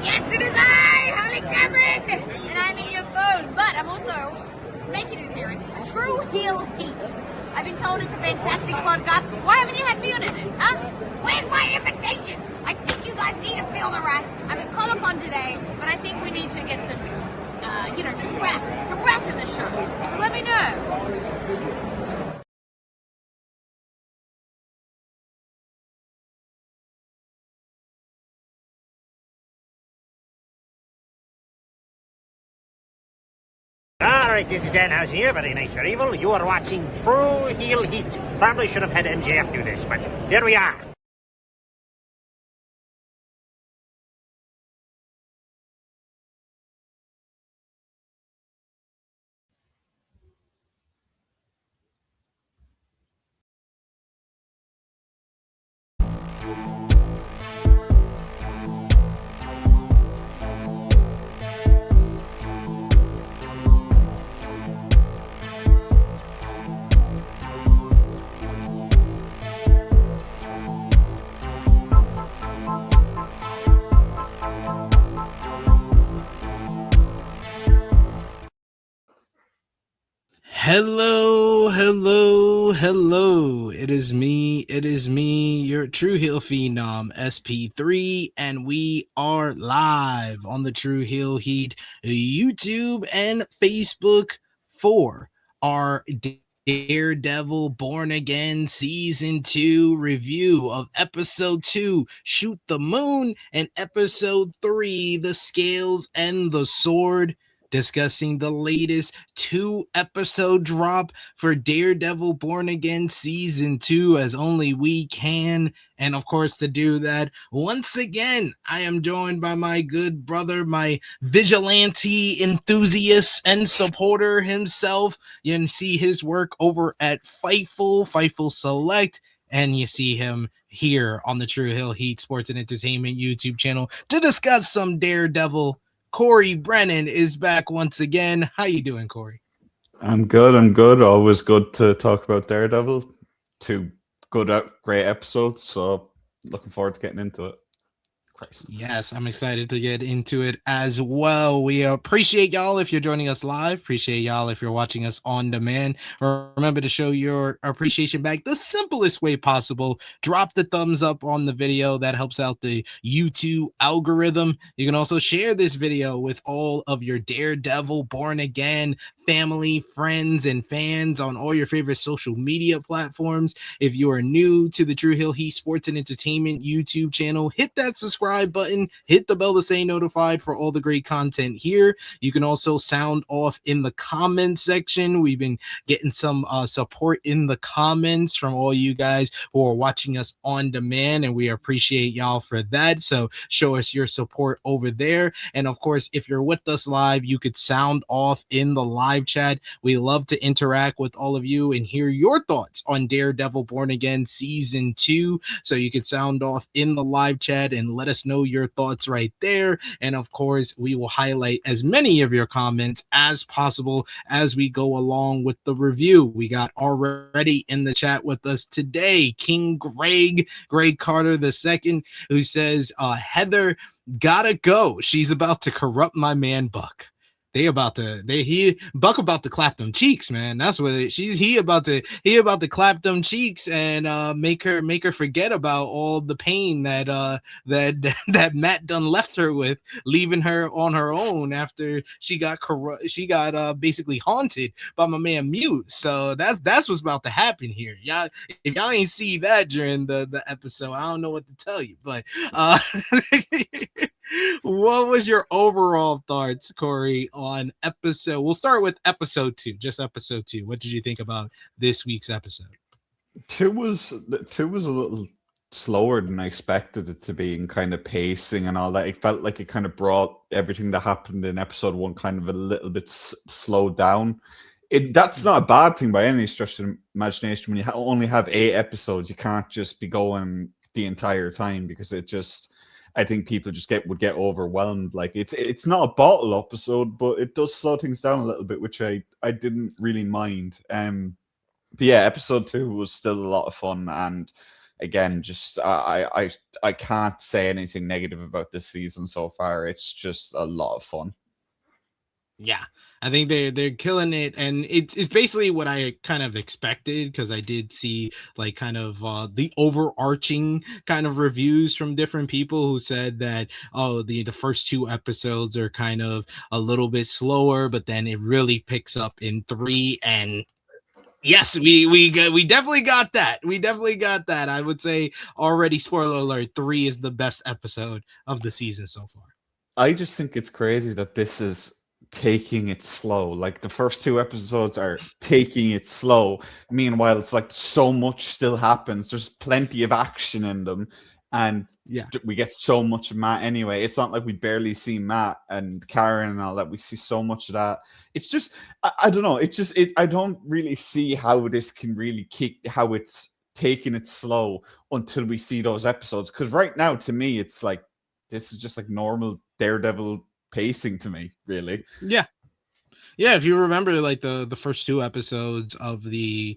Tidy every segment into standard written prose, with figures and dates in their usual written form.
Yes, it is I, Holly Cameron, and I'm in your phone, but I'm also making an appearance. True Heel Heat. I've been told it's a fantastic podcast. Why haven't you had me on it, huh? Where's my invitation? I think you guys need to feel the right. I'm at Comic-Con today, but I think we need to get some, some rap in the show. So let me know. Alright, this is Dan House here, very nice, very evil. You are watching True Heel Heat. Probably should have had MJF do this, but here we are. Hello. It is me, your True Heel Phenom, SP3, and we are live on the True Heel Heat YouTube and Facebook for our Daredevil Born Again Season 2 review of Episode 2, Shoot the Moon, and Episode 3, The Scales and the Sword, discussing the latest 2-episode drop for Daredevil Born Again Season 2 as only we can. And of course, to do that, once again, I am joined by my good brother, my vigilante enthusiast and supporter himself. You can see his work over at Fightful Select, and you see him here on the True Hill Heat Sports and Entertainment YouTube channel to discuss some Daredevil. Corey Brennan is back once again. How you doing, Corey? I'm good. Always good to talk about Daredevil. Two great episodes, so looking forward to getting into it. Christ. Yes, I'm excited to get into it as well. We appreciate y'all if you're joining us live. Appreciate y'all if you're watching us on demand. Remember to show your appreciation back the simplest way possible. Drop the thumbs up on the video. That helps out the YouTube algorithm. You can also share this video with all of your Daredevil Born Again family, friends, and fans on all your favorite social media platforms. If you are new to the True Hill Heat Sports and Entertainment YouTube channel, hit that subscribe button, hit the bell to stay notified for all the great content here. You can also sound off in the comment section. We've been getting some support in the comments from all you guys who are watching us on demand, and we appreciate y'all for that. So show us your support over there. And of course, if you're with us live, you could sound off in the live chat. We love to interact with all of you and hear your thoughts on Daredevil Born Again Season 2. So you can sound off in the live chat and let us know your thoughts right there. And of course, we will highlight as many of your comments as possible as we go along with the review. We got already in the chat with us today, King Greg Carter II, who says, Heather gotta go. She's about to corrupt my man Buck. Buck about to clap them cheeks, man. That's what he about to clap them cheeks and make her forget about all the pain that Matt done left her with, leaving her on her own after she got basically haunted by my man Mute. So that's what's about to happen here. Y'all, if y'all ain't see that during the episode, I don't know what to tell you. But what was your overall thoughts, Corey, on episode? We'll start with episode 2, just episode 2. What did you think about this week's episode? Two was a little slower than I expected it to be in kind of pacing and all that. It felt like it kind of brought everything that happened in episode 1 kind of a little bit slowed down. That's not a bad thing by any stretch of the imagination. When you only have 8 episodes, you can't just be going the entire time, because I think people just would get overwhelmed. Like it's not a bottle episode, but it does slow things down a little bit, which I didn't really mind. But yeah, episode 2 was still a lot of fun, and again, just I can't say anything negative about this season so far. It's just a lot of fun. Yeah, I think they're killing it, and it's basically what I kind of expected, because I did see like kind of the overarching kind of reviews from different people who said that, oh, the first two episodes are kind of a little bit slower, but then it really picks up in three. And yes, we definitely got that. We definitely got that. I would say already, spoiler alert, three is the best episode of the season so far. I just think it's crazy that this is taking it slow. Like the first two episodes are taking it slow. Meanwhile, it's like so much still happens. There's plenty of action in them, and Yeah. we get so much of Matt anyway. It's not like we barely see Matt and Karen and all that. We see so much of that. It's just I don't know. I don't really see how this can really how it's taking it slow until we see those episodes. Because right now, to me, it's like this is just like normal Daredevil pacing to me, really. Yeah. Yeah, if you remember, like the first two episodes of the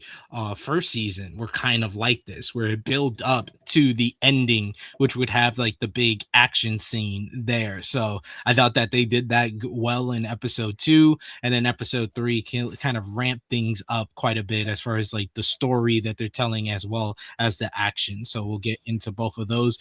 first season were kind of like this, where it built up to the ending, which would have like the big action scene there. So I thought that they did that well in episode 2, and then episode 3 kind of ramp things up quite a bit as far as like the story that they're telling as well as the action. So we'll get into both of those.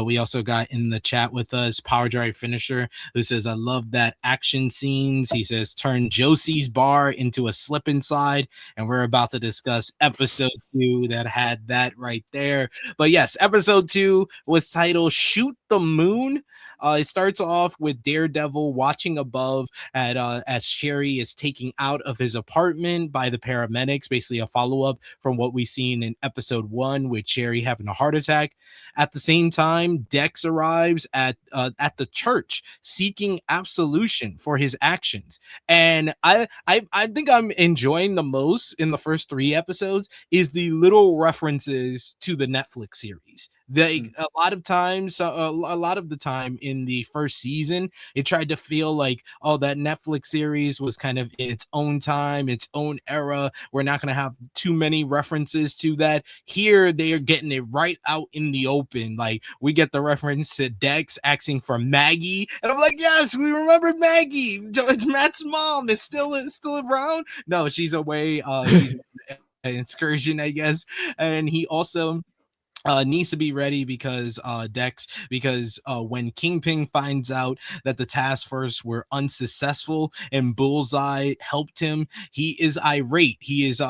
We also got in the chat with us Power Drive Finisher, who says, I love that action scenes. He says, turn Josie's bar into a slip and slide. And we're about to discuss episode 2 that had that right there. But yes, episode 2 was titled Shoot the Moon. It starts off with Daredevil watching above at as Sherry is taken out of his apartment by the paramedics, basically a follow-up from what we've seen in episode 1 with Sherry having a heart attack. At the same time, Dex arrives at the church seeking absolution for his actions. And I think I'm enjoying the most in the first 3 episodes is the little references to the Netflix series. A lot of times, a lot of the time in the first season, it tried to feel like, oh, that Netflix series was kind of in its own time, its own era. We're not going to have too many references to that. Here, they are getting it right out in the open. Like, we get the reference to Dex asking for Maggie, and I'm like, yes, we remember Maggie. Matt's mom is still around. No, she's away. She's an excursion, I guess. And he also needs to be ready because Dex, because when Kingpin finds out that the task force were unsuccessful and Bullseye helped him, he is irate. He is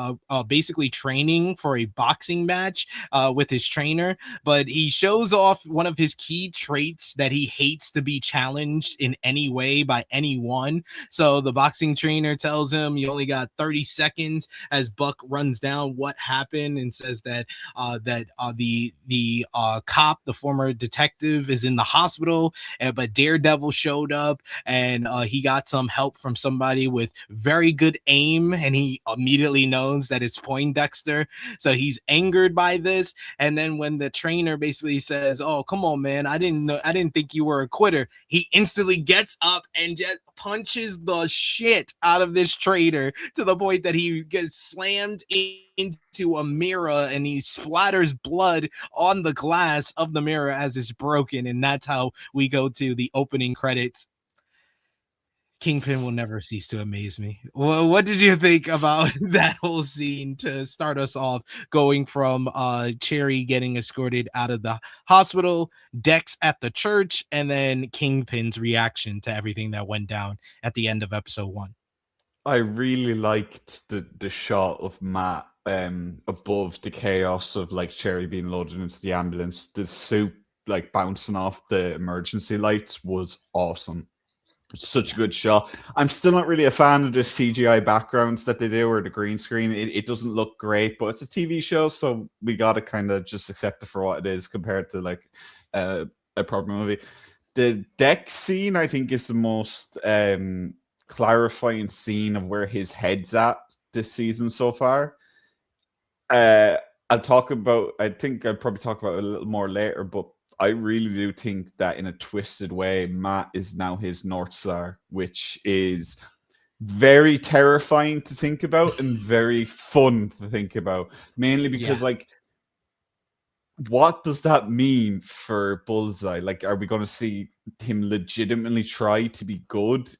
basically training for a boxing match with his trainer, but he shows off one of his key traits, that he hates to be challenged in any way by anyone. So the boxing trainer tells him you only got 30 seconds as Buck runs down what happened and says that the cop, the former detective, is in the hospital, but Daredevil showed up, and he got some help from somebody with very good aim, and he immediately knows that it's Poindexter. So he's angered by this. And then when the trainer basically says, oh, come on, man, I didn't think you were a quitter, he instantly gets up and just punches the shit out of this traitor to the point that he gets slammed into a mirror, and he splatters blood on the glass of the mirror as it's broken. And that's how we go to the opening credits. Kingpin will never cease to amaze me. Well, what did you think about that whole scene to start us off, going from Cherry getting escorted out of the hospital, Dex at the church, and then Kingpin's reaction to everything that went down at the end of episode 1? I really liked the shot of Matt above the chaos of like Cherry being loaded into the ambulance. The suit like bouncing off the emergency lights was awesome. Such a good shot. I'm still not really a fan of the CGI backgrounds that they do, or the green screen. It doesn't look great, but it's a TV show, so we gotta kind of just accept it for what it is compared to like a proper movie. The Dex scene, I think, is the most clarifying scene of where his head's at this season so far. I think I'll probably talk about it a little more later, but I really do think that in a twisted way, Matt is now his North Star, which is very terrifying to think about and very fun to think about. Mainly because like what does that mean for Bullseye? Like, are we going to see him legitimately try to be good?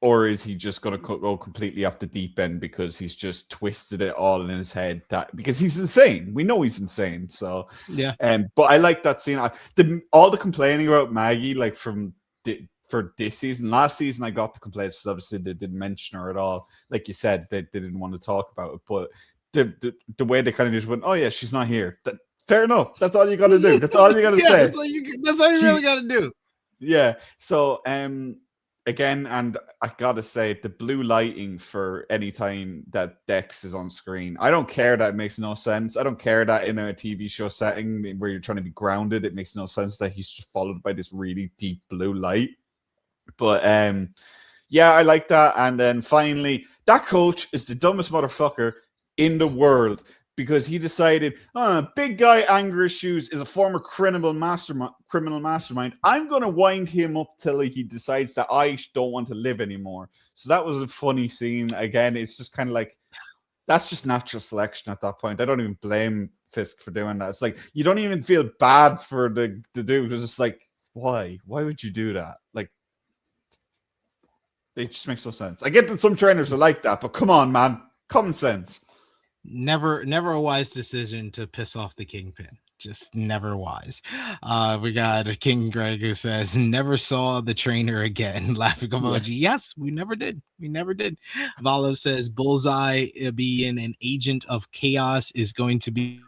Or is he just going to go completely off the deep end because he's just twisted it all in his head? That because he's insane. We know he's insane. So, Yeah. But I like that scene. All the complaining about Maggie, like for this season, last season, I got the complaints because obviously they didn't mention her at all. Like you said, they didn't want to talk about it. But the way they kind of just went, oh yeah, she's not here. Fair enough. That's all you got to do. That's all you got to say. That's all you really got to do. Yeah. So, again, and I gotta say, the blue lighting for any time that Dex is on screen, I don't care that it makes no sense. I don't care that in a TV show setting where you're trying to be grounded, it makes no sense that he's just followed by this really deep blue light. But yeah, I like that. And then finally, that coach is the dumbest motherfucker in the world. Because he decided, big guy anger issues is a former criminal mastermind. I'm going to wind him up till he decides that I don't want to live anymore. So that was a funny scene. Again, it's just kind of like, that's just natural selection at that point. I don't even blame Fisk for doing that. It's like, you don't even feel bad for the dude because it's like, why? Why would you do that? Like, it just makes no sense. I get that some trainers are like that, but come on, man. Common sense. Never a wise decision to piss off the Kingpin. Just never wise. We got a King Greg who says, never saw the trainer again. Laughing emoji. Yeah. Yes, we never did. Valo says, Bullseye being an agent of chaos is going to be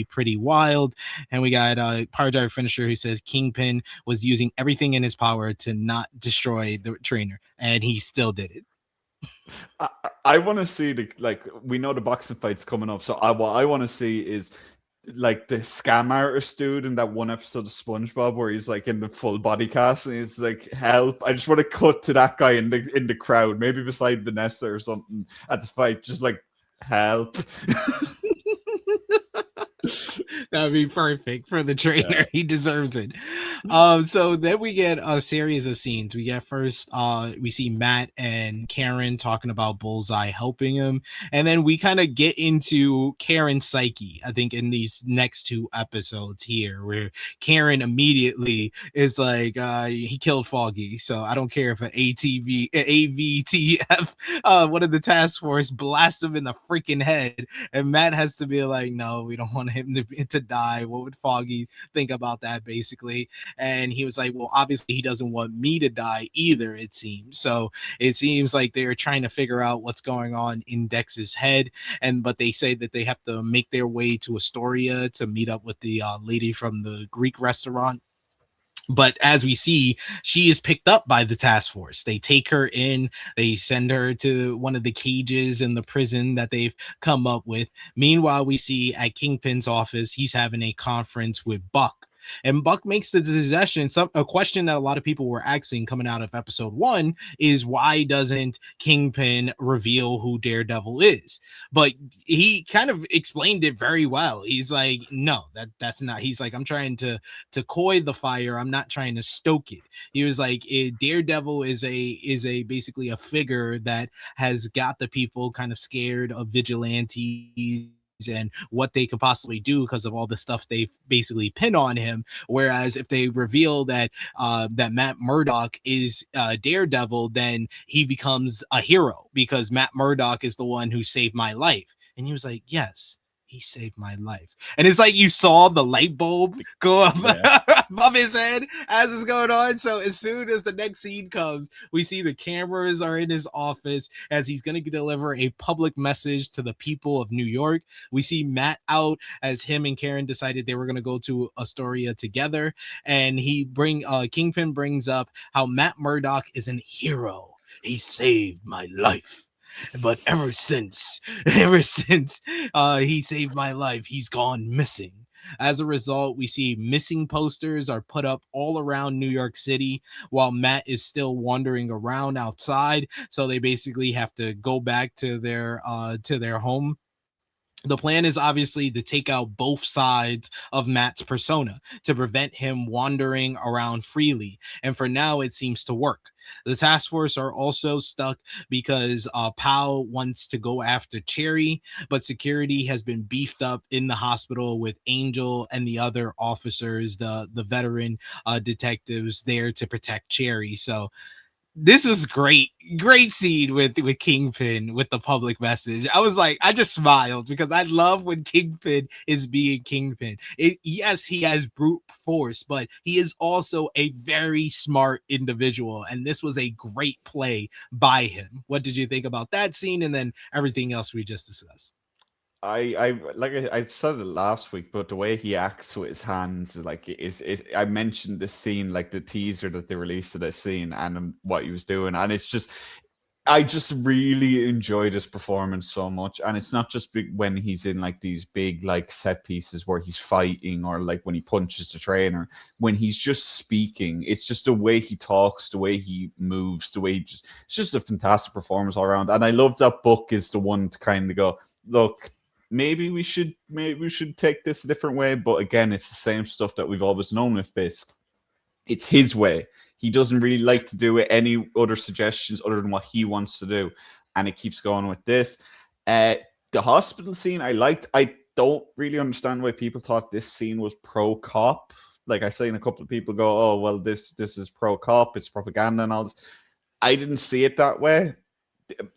pretty wild. And we got Power Driver Finisher who says Kingpin was using everything in his power to not destroy the trainer, and he still did it. I want to see we know the boxing fight's coming up, so what I want to see is like the scam artist dude in that one episode of SpongeBob where he's like in the full body cast and he's like, help. I just want to cut to that guy in the crowd, maybe beside Vanessa or something at the fight, just like, help. That'd be perfect for the trainer. Yeah. He deserves it. So then we get a series of scenes. We get first, we see Matt and Karen talking about Bullseye helping him, and then we kind of get into Karen's psyche. I think in these next two episodes here, where Karen immediately is like, he killed Foggy, so I don't care if an AVTF, one of the task force, blast him in the freaking head, and Matt has to be like, no, we don't want him to die. What would Foggy think about that, basically? And he was like, well, obviously he doesn't want me to die either, it seems. So it seems like they're trying to figure out what's going on in Dex's head, but they say that they have to make their way to Astoria to meet up with the lady from the Greek restaurant. But as we see, she is picked up by the task force. They take her in. They send her to one of the cages in the prison that they've come up with. Meanwhile, we see at Kingpin's office, he's having a conference with Buck. And Buck makes the suggestion, a question that a lot of people were asking coming out of episode 1 is, why doesn't Kingpin reveal who Daredevil is? But he kind of explained it very well. He's like, no, that's not. He's like, I'm trying to coy the fire. I'm not trying to stoke it. He was like, Daredevil is a basically a figure that has got the people kind of scared of vigilantes and what they could possibly do because of all the stuff they basically pin on him. Whereas if they reveal that that Matt Murdock is Daredevil, then he becomes a hero because Matt Murdock is the one who saved my life. And he was like, yes, he saved my life. And it's like you saw the light bulb go up above his head as it's going on. So as soon as the next scene comes, we see the cameras are in his office as he's going to deliver a public message to the people of New York. We see Matt out as him and Karen decided they were going to go to Astoria together. And Kingpin brings up how Matt Murdock is a hero. He saved my life. But ever since he saved my life, he's gone missing. As a result, we see missing posters are put up all around New York City while Matt is still wandering around outside. So they basically have to go back to their home. The plan is obviously to take out both sides of Matt's persona to prevent him wandering around freely. And for now, it seems to work. The task force are also stuck because Powell wants to go after Cherry, but security has been beefed up in the hospital with Angel and the other officers, the veteran detectives there to protect Cherry. So this was great scene with Kingpin with the public message. I was like, I just smiled because I love when Kingpin is being Kingpin. Yes, he has brute force, but he is also a very smart individual, and this was a great play by him. What did you think about that scene, and then everything else we just discussed? I said it last week, but the way he acts with his hands, like is I mentioned this scene, like the teaser that they released of this scene, and what he was doing, and it's just I just really enjoyed his performance so much, and it's not just when he's in like these big like set pieces where he's fighting, or like when he punches the trainer. When he's just speaking, it's just the way he talks, the way he moves, the way it's just a fantastic performance all around. And I love that Book is the one to kind of go, look, maybe we should take this a different way. But again, it's the same stuff that we've always known with Fisk. It's his way. He doesn't really like to do it, any other suggestions other than what he wants to do, and it keeps going with this. The hospital scene I liked. I don't really understand why people thought this scene was pro cop. Like I seen a couple of people go, "Oh, well, this is pro cop. It's propaganda and all this." I didn't see it that way.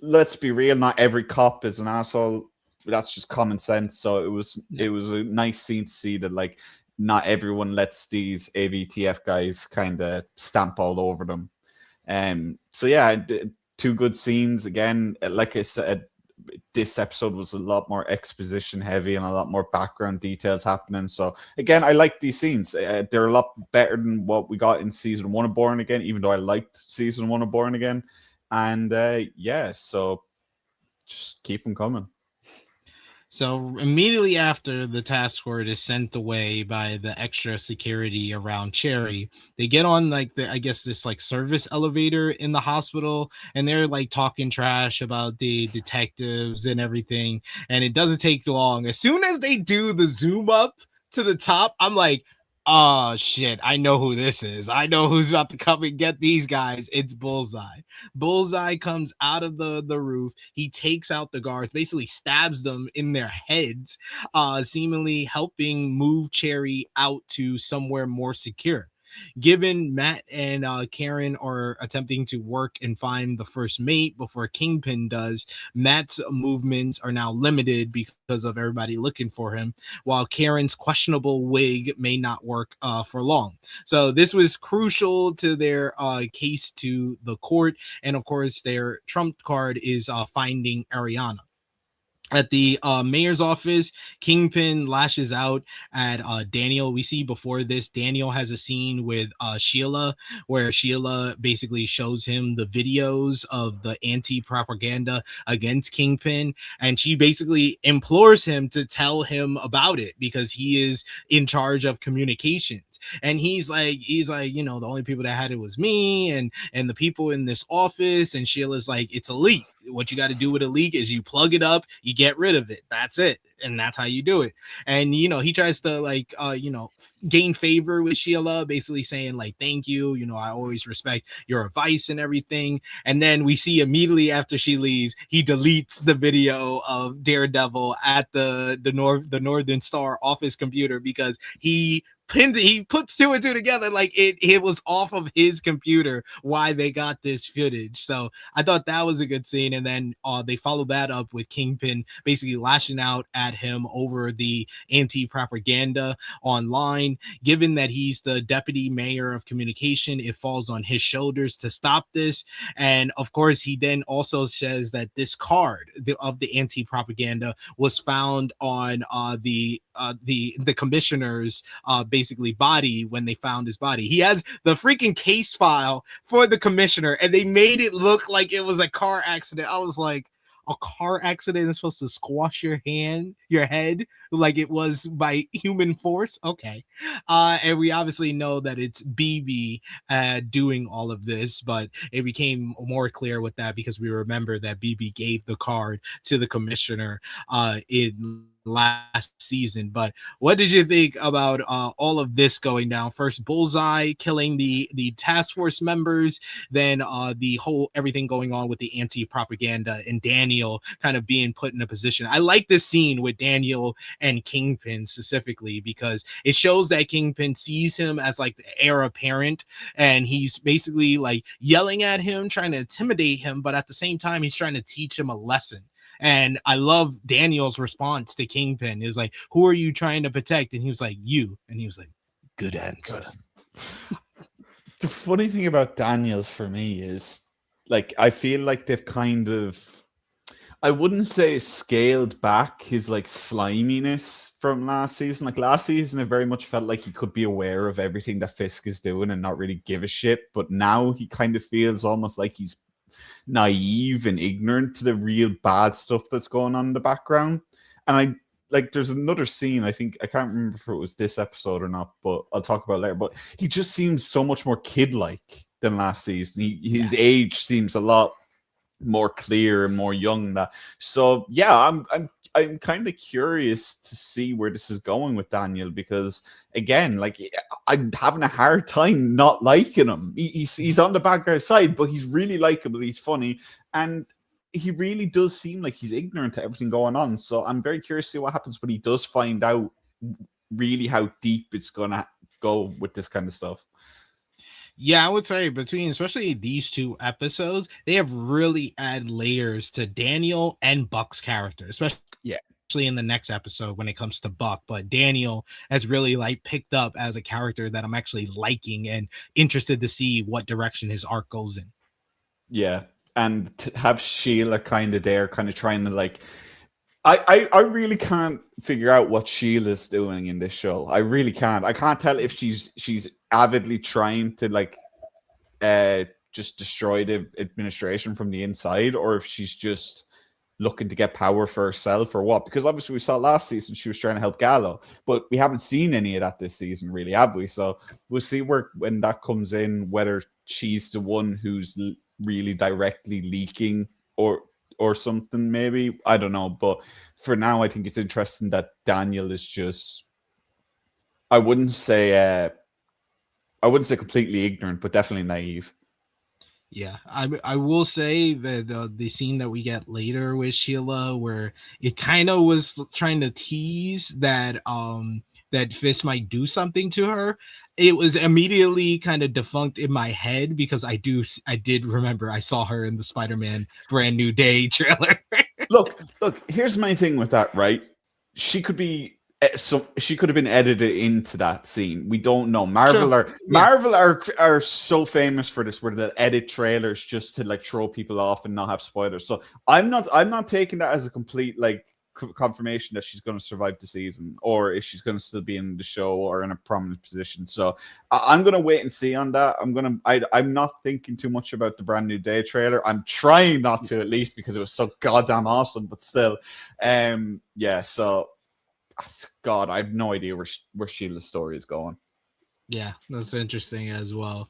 Let's be real. Not every cop is an asshole. That's just common sense. So it was a nice scene to see that, like, not everyone lets these AVTF guys kind of stamp all over them. So yeah, two good scenes. Again, like I said, this episode was a lot more exposition heavy and a lot more background details happening. So again, I like these scenes. They're a lot better than what we got in season 1 of Born Again, even though I liked season 1 of Born Again. And yeah, so just keep them coming. So immediately after the task force is sent away by the extra security around Cherry, they get on like I guess this like service elevator in the hospital, and they're like talking trash about the detectives and everything. And it doesn't take long. As soon as they do the zoom up to the top, I'm like, oh shit, I know who this is. I know who's about to come and get these guys. It's Bullseye. Bullseye comes out of the roof. He takes out the guards, basically stabs them in their heads, seemingly helping move Cherry out to somewhere more secure. Given Matt and Karen are attempting to work and find the first mate before Kingpin does, Matt's movements are now limited because of everybody looking for him, while Karen's questionable wig may not work for long. So this was crucial to their case to the court. And of course, their trump card is finding Ariana. At the mayor's office, Kingpin lashes out at Daniel. We see before this, Daniel has a scene with Sheila, where Sheila basically shows him the videos of the anti-propaganda against Kingpin, and she basically implores him to tell him about it because he is in charge of communications. And he's like, you know, the only people that had it was me and the people in this office. And Sheila's like, it's a leak. What you got to do with a leak is you plug it up, you get rid of it. That's it. And that's how you do it. And, you know, he tries to like, you know, gain favor with Sheila, basically saying like, thank you. You know, I always respect your advice and everything. And then we see immediately after she leaves, he deletes the video of Daredevil at the Northern Star office computer because he puts two and two together, like it was off of his computer why they got this footage. So I thought that was a good scene. And then they followed that up with Kingpin basically lashing out at him over the anti-propaganda online. Given that he's the deputy mayor of communication, it falls on his shoulders to stop this. And of course, he then also says that this card of the anti-propaganda was found on the commissioner's basically body when they found his body. He has the freaking case file for the commissioner, and they made it look like it was a car accident. I was like, a car accident is supposed to squash your head like it was by human force. Okay. And we obviously know that it's BB doing all of this, but it became more clear with that because we remember that BB gave the card to the commissioner in last season. But what did you think about all of this going down? First, Bullseye killing the task force members, then the whole everything going on with the anti-propaganda, and Daniel kind of being put in a position. I like this scene with Daniel and Kingpin specifically because it shows that Kingpin sees him as like the heir apparent, and he's basically like yelling at him, trying to intimidate him, but at the same time he's trying to teach him a lesson. And I love Daniel's response to Kingpin is like, who are you trying to protect? And he was like, you. And he was like, good answer. The funny thing about Daniel for me is, like, I feel like they've kind of, I wouldn't say scaled back his like sliminess from last season. Like last season, it very much felt like he could be aware of everything that Fisk is doing and not really give a shit. But now he kind of feels almost like he's naive and ignorant to the real bad stuff that's going on in the background. And I like there's another scene, I think I can't remember if it was this episode or not, but I'll talk about it later. But he just seems so much more kid-like than last season. His age seems a lot more clear and more young. That so yeah, I'm kind of curious to see where this is going with Daniel, because again, like I'm having a hard time not liking him. He's on the bad guy side, but he's really likable. He's funny, and he really does seem like he's ignorant to everything going on. So I'm very curious to see what happens when he does find out really how deep it's gonna go with this kind of stuff. Yeah, I would say between especially these two episodes, they have really added layers to Daniel and Buck's character, especially in the next episode when it comes to Buck. But Daniel has really like picked up as a character that I'm actually liking and interested to see what direction his arc goes in. Yeah, and to have Sheila kind of there, kind of trying to like, I really can't figure out what Sheila's doing in this show. I really can't. I can't tell if she's avidly trying to like just destroy the administration from the inside, or if she's just looking to get power for herself, or what. Because obviously we saw last season she was trying to help Gallo, but we haven't seen any of that this season, really, have we? So we'll see when that comes in, whether she's the one who's really directly leaking or something, maybe. I don't know. But for now, I think it's interesting that Daniel is just, I wouldn't say completely ignorant, but definitely naive. Yeah, I will say that the scene that we get later with Sheila, where it kind of was trying to tease that that Fisk might do something to her, it was immediately kind of defunct in my head because I did remember I saw her in the Spider-Man Brand New Day trailer. Look, here's my thing with that, right? She could have been edited into that scene. We don't know. Marvel are so famous for this, where they'll edit trailers just to like throw people off and not have spoilers. So I'm not taking that as a complete like confirmation that she's going to survive the season, or if she's going to still be in the show or in a prominent position. So I'm going to wait and see on that. I'm not thinking too much about the Brand New Day trailer. I'm trying not to, at least, because it was so goddamn awesome. But still, yeah. So, God, I have no idea where Sheila's story is going. Yeah, that's interesting as well.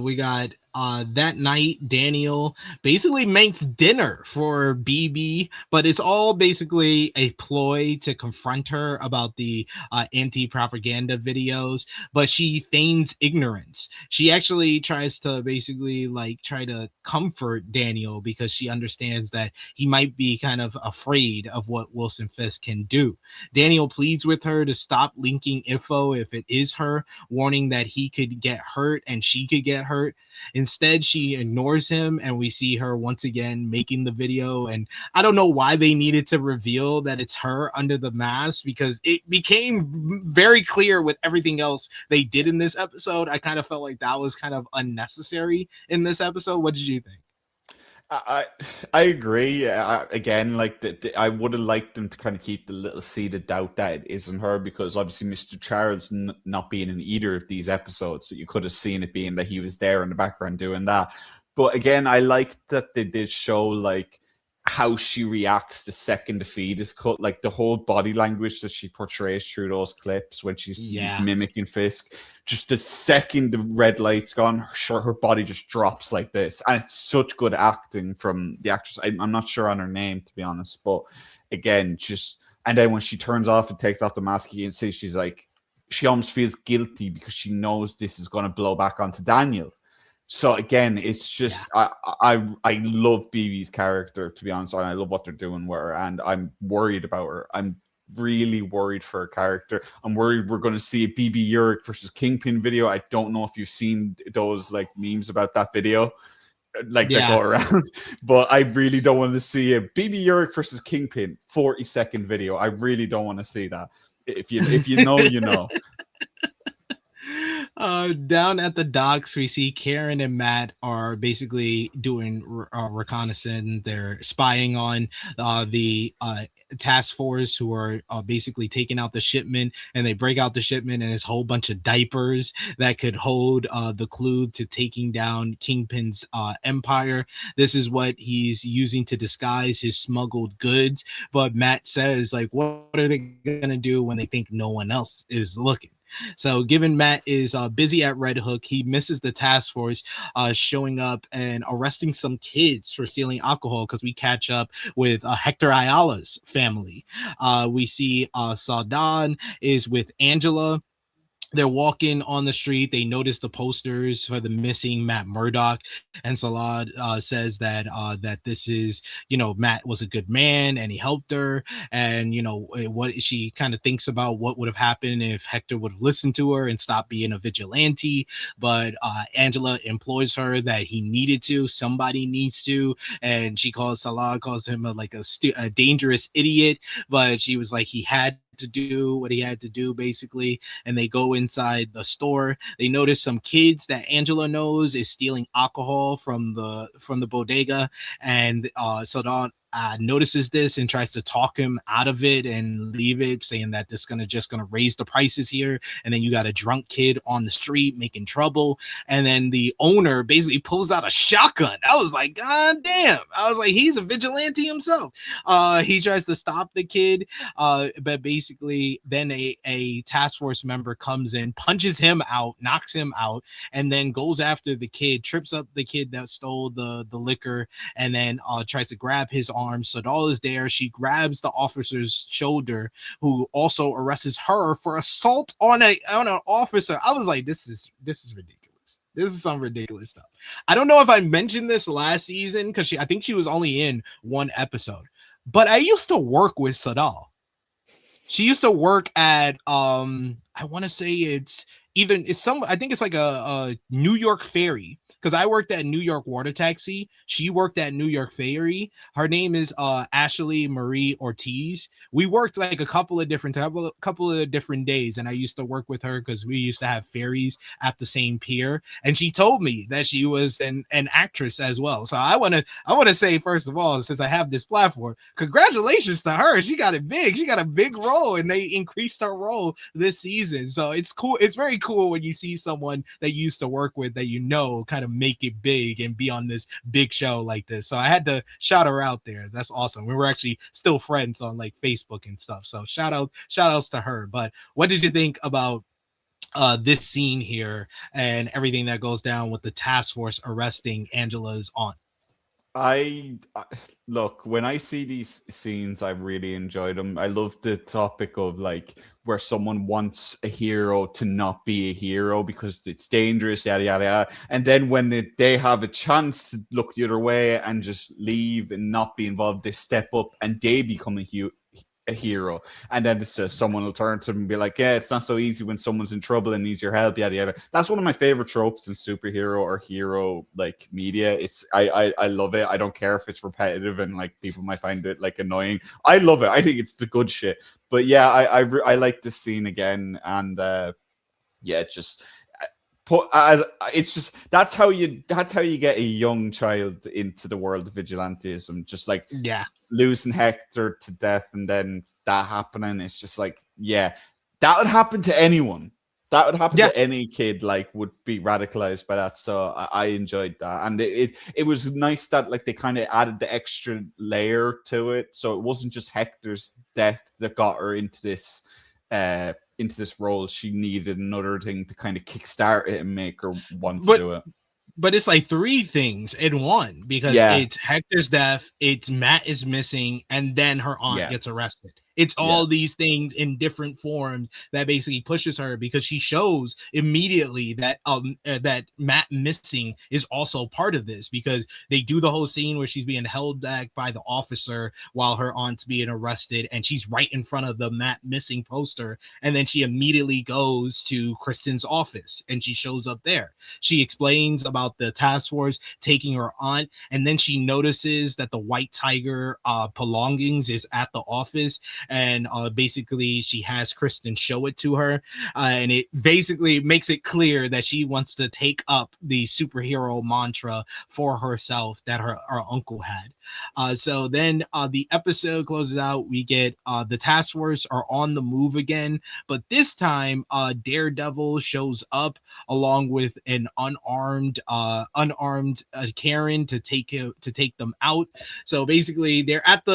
We got that night Daniel basically makes dinner for BB, but it's all basically a ploy to confront her about the anti-propaganda videos, but she feigns ignorance. She actually tries to basically like try to comfort Daniel because she understands that he might be kind of afraid of what Wilson Fisk can do. Daniel pleads with her to stop linking info if it is her, warning that he could get hurt and she could get hurt. Instead, she ignores him, and we see her once again making the video. And I don't know why they needed to reveal that it's her under the mask, because it became very clear with everything else they did in this episode. I kind of felt like that was kind of unnecessary in this episode. What did you think? I agree. Again, like I would have liked them to kind of keep the little seed of doubt that it isn't her, because obviously Mr. Charles not being in either of these episodes, so you could have seen it being that he was there in the background doing that. But again, I liked that they did show like how she reacts the second the feed is cut, like the whole body language that she portrays through those clips when she's mimicking Fisk. Just the second the red light's gone, her body just drops like this, and it's such good acting from the actress. I'm not sure on her name, to be honest, but again, just And then when she turns off and takes off the mask, you can see she's like, she almost feels guilty because she knows this is going to blow back onto Daniel. So again, it's just I love BB's character, to be honest, and I love what they're doing with her, and I'm worried about her. I'm really worried for her character. I'm worried we're going to see a BB Urich versus Kingpin video. I don't know if you've seen those like memes about that video, like that go around, but I really don't want to see a BB Urich versus Kingpin 40-second video. I really don't want to see that. If you know, you know. Down at the docks, we see Karen and Matt are basically doing reconnaissance. They're spying on the task force who are basically taking out the shipment, and they break out the shipment, and there's a whole bunch of diapers that could hold the clue to taking down Kingpin's empire. This is what he's using to disguise his smuggled goods. But Matt says, like, what are they gonna do when they think no one else is looking? So given Matt is busy at Red Hook, he misses the task force showing up and arresting some kids for stealing alcohol, because we catch up with Hector Ayala's family. We see Saldan is with Angela. They're walking on the street. They notice the posters for the missing Matt Murdock, and Salad says that that this is, you know, Matt was a good man and he helped her, and you know what she kind of thinks about what would have happened if Hector would have listened to her and stopped being a vigilante. But Angela implores her that he needed to, somebody needs to, and she calls him a dangerous idiot. But she was like, he had to do what he had to do, basically. And they go inside the store. They notice some kids that Angela knows is stealing alcohol from the bodega, and Saldan notices this and tries to talk him out of it and leave it, saying that this is just gonna raise the prices here, and then you got a drunk kid on the street making trouble. And then the owner basically pulls out a shotgun. I was like, God damn. I was like, he's a vigilante himself. He tries to stop the kid, but basically then a task force member comes in, punches him out, knocks him out, and then goes after the kid, trips up the kid that stole the liquor, and then tries to grab his arm. Sadal is there. She grabs the officer's shoulder, who also arrests her for assault on an officer. I was like, this is ridiculous. This is some ridiculous stuff. I don't know if I mentioned this last season, because I think she was only in one episode, but I used to work with Sadal. She used to work at I want to say I think it's like a New York Ferry, because I worked at New York Water Taxi. She worked at New York Ferry. Her name is Ashley Marie Ortiz. We worked like a couple of different days, and I used to work with her because we used to have ferries at the same pier. And she told me that she was an actress as well. So I want to say, first of all, since I have this platform, congratulations to her. She got it big. She got a big role, and they increased her role this season. So it's cool. It's very cool when you see someone that you used to work with that you know kind of make it big and be on this big show like this. So I had to shout her out there. That's awesome. We were actually still friends on like Facebook and stuff. So shout outs to her. But what did you think about this scene here and everything that goes down with the task force arresting Angela's aunt? I look, when I see these scenes, I really enjoy them. I love the topic of like where someone wants a hero to not be a hero because it's dangerous, yada yada yada. And then when they have a chance to look the other way and just leave and not be involved, they step up and they become a hero. And then it's just someone will turn to them and be like, yeah, it's not so easy when someone's in trouble and needs your help, yada yada. That's one of my favorite tropes in superhero or hero like media. It's I love it. I don't care if it's repetitive and like people might find it like annoying. I love it. I think it's the good shit. But yeah, I like this scene again, and yeah, just it's just that's how you get a young child into the world of vigilantism. Just like losing Hector to death and then that happening. It's just like, yeah, that would happen to anyone. That would happen to any kid, like would be radicalized by that. So I enjoyed that. And it was nice that like they kind of added the extra layer to it. So it wasn't just Hector's death that got her into this role. She needed another thing to kind of kickstart it and make her want to do it. But it's like three things in one, because it's Hector's death, it's Matt is missing, and then her aunt gets arrested. It's all these things in different forms that basically pushes her, because she shows immediately that that Matt missing is also part of this, because they do the whole scene where she's being held back by the officer while her aunt's being arrested, and she's right in front of the Matt missing poster, and then she immediately goes to Kristen's office and she shows up there. She explains about the task force taking her aunt, and then she notices that the White Tiger belongings is at the office, and basically she has Kristen show it to her, and it basically makes it clear that she wants to take up the superhero mantra for herself that her uncle had. So then the episode closes out. We get the task force are on the move again, but this time Daredevil shows up along with an unarmed Karen to take them out. So basically they're at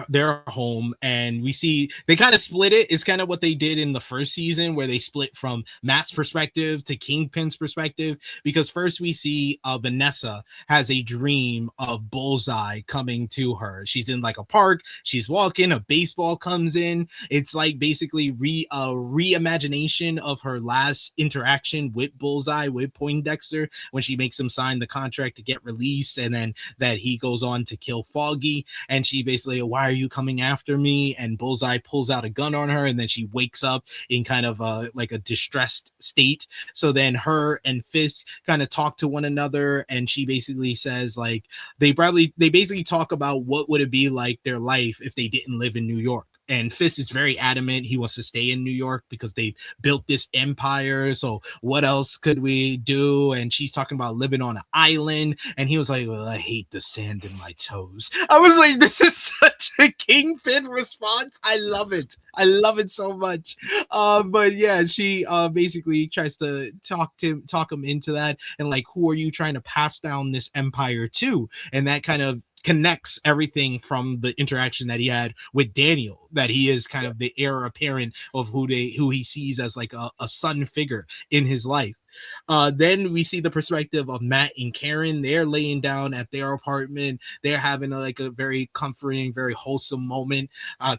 their home, and we see they kind of split it. It's kind of what they did in the first season, where they split from Matt's perspective to Kingpin's perspective, because first we see Vanessa has a dream of Bullseye coming to her. She's in like a park, she's walking, a baseball comes in. It's like basically reimagination of her last interaction with Bullseye, with Poindexter, when she makes him sign the contract to get released, and then that he goes on to kill Foggy, and she basically, why are you coming after me? And Bullseye pulls out a gun on her, and then she wakes up in kind of like a distressed state. So then her and Fisk kind of talk to one another, and she basically says like they basically talk about what would it be like their life if they didn't live in New York. And Fisk is very adamant he wants to stay in New York because they built this empire. So what else could we do? And she's talking about living on an island. And he was like, well, I hate the sand in my toes. I was like, this is such a Kingpin response. I love it. I love it so much. But yeah, she basically tries to talk him into that. And like, who are you trying to pass down this empire to? And that kind of connects everything from the interaction that he had with Daniel, that he is kind of the heir apparent of who he sees as like a son figure in his life. Then we see the perspective of Matt and Karen. They're laying down at their apartment. They're having a very comforting, very wholesome moment.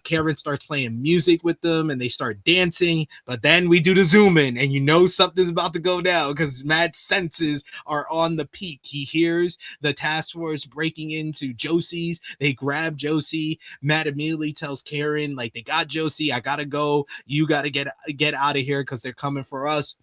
Karen starts playing music with them and they start dancing, but then we do the zoom in and you know something's about to go down because Matt's senses are on the peak. He hears the task force breaking into Josie's. They grab Josie. Matt immediately tells Karen, like, they got Josie. I gotta go. You gotta get out of here because they're coming for us.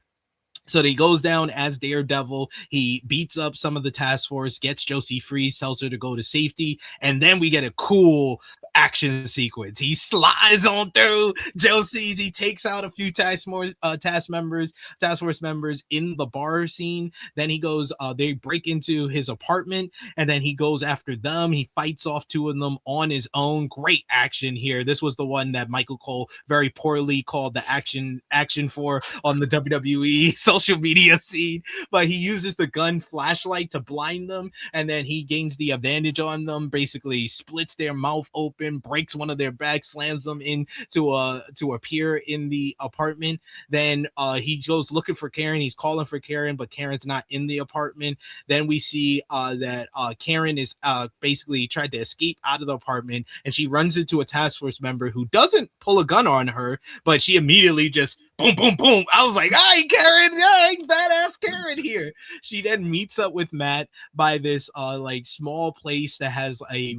So he goes down as Daredevil. He beats up some of the task force, gets Josie free, tells her to go to safety, and then we get a cool action sequence. He slides on through Josie's. He takes out a few task force members in the bar scene. Then he goes, they break into his apartment, and then he goes after them. He fights off two of them on his own. Great action here. This was the one that Michael Cole very poorly called the action for on the WWE social media scene, but he uses the gun flashlight to blind them, and then he gains the advantage on them, basically splits their mouth open, breaks one of their bags, slams them into to appear in the apartment. Then he goes looking for Karen. He's calling for Karen, but Karen's not in the apartment. Then we see that Karen is basically tried to escape out of the apartment, and she runs into a task force member who doesn't pull a gun on her, but she immediately just boom, boom, boom. I was like, hi, Karen. Yeah, badass Karen here. She then meets up with Matt by this like small place that has a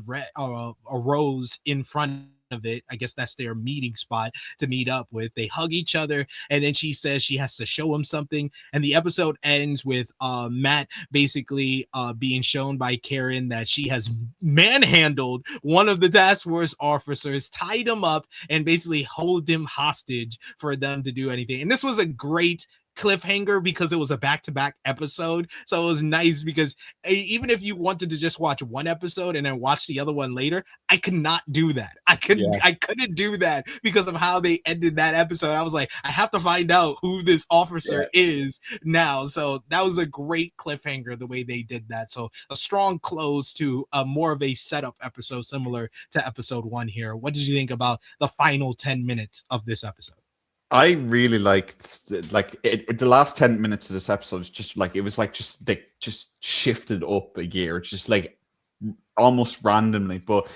rose in front of it. I guess that's their meeting spot to meet up with. They hug each other, and then she says she has to show him something, and the episode ends with Matt basically being shown by Karen that she has manhandled one of the task force officers, tied him up, and basically hold him hostage for them to do anything. And this was a great cliffhanger because it was a back-to-back episode, so it was nice because even if you wanted to just watch one episode and then watch the other one later, I could not do that. I couldn't do that because of how they ended that episode. I was like, I have to find out who this officer is now. So that was a great cliffhanger the way they did that. So a strong close to more of a setup episode similar to episode 1 here. What did you think about the final 10 minutes of this episode? I really liked the last 10 minutes of this episode. It's just like, it was like they just shifted up a gear. It's just like almost randomly. But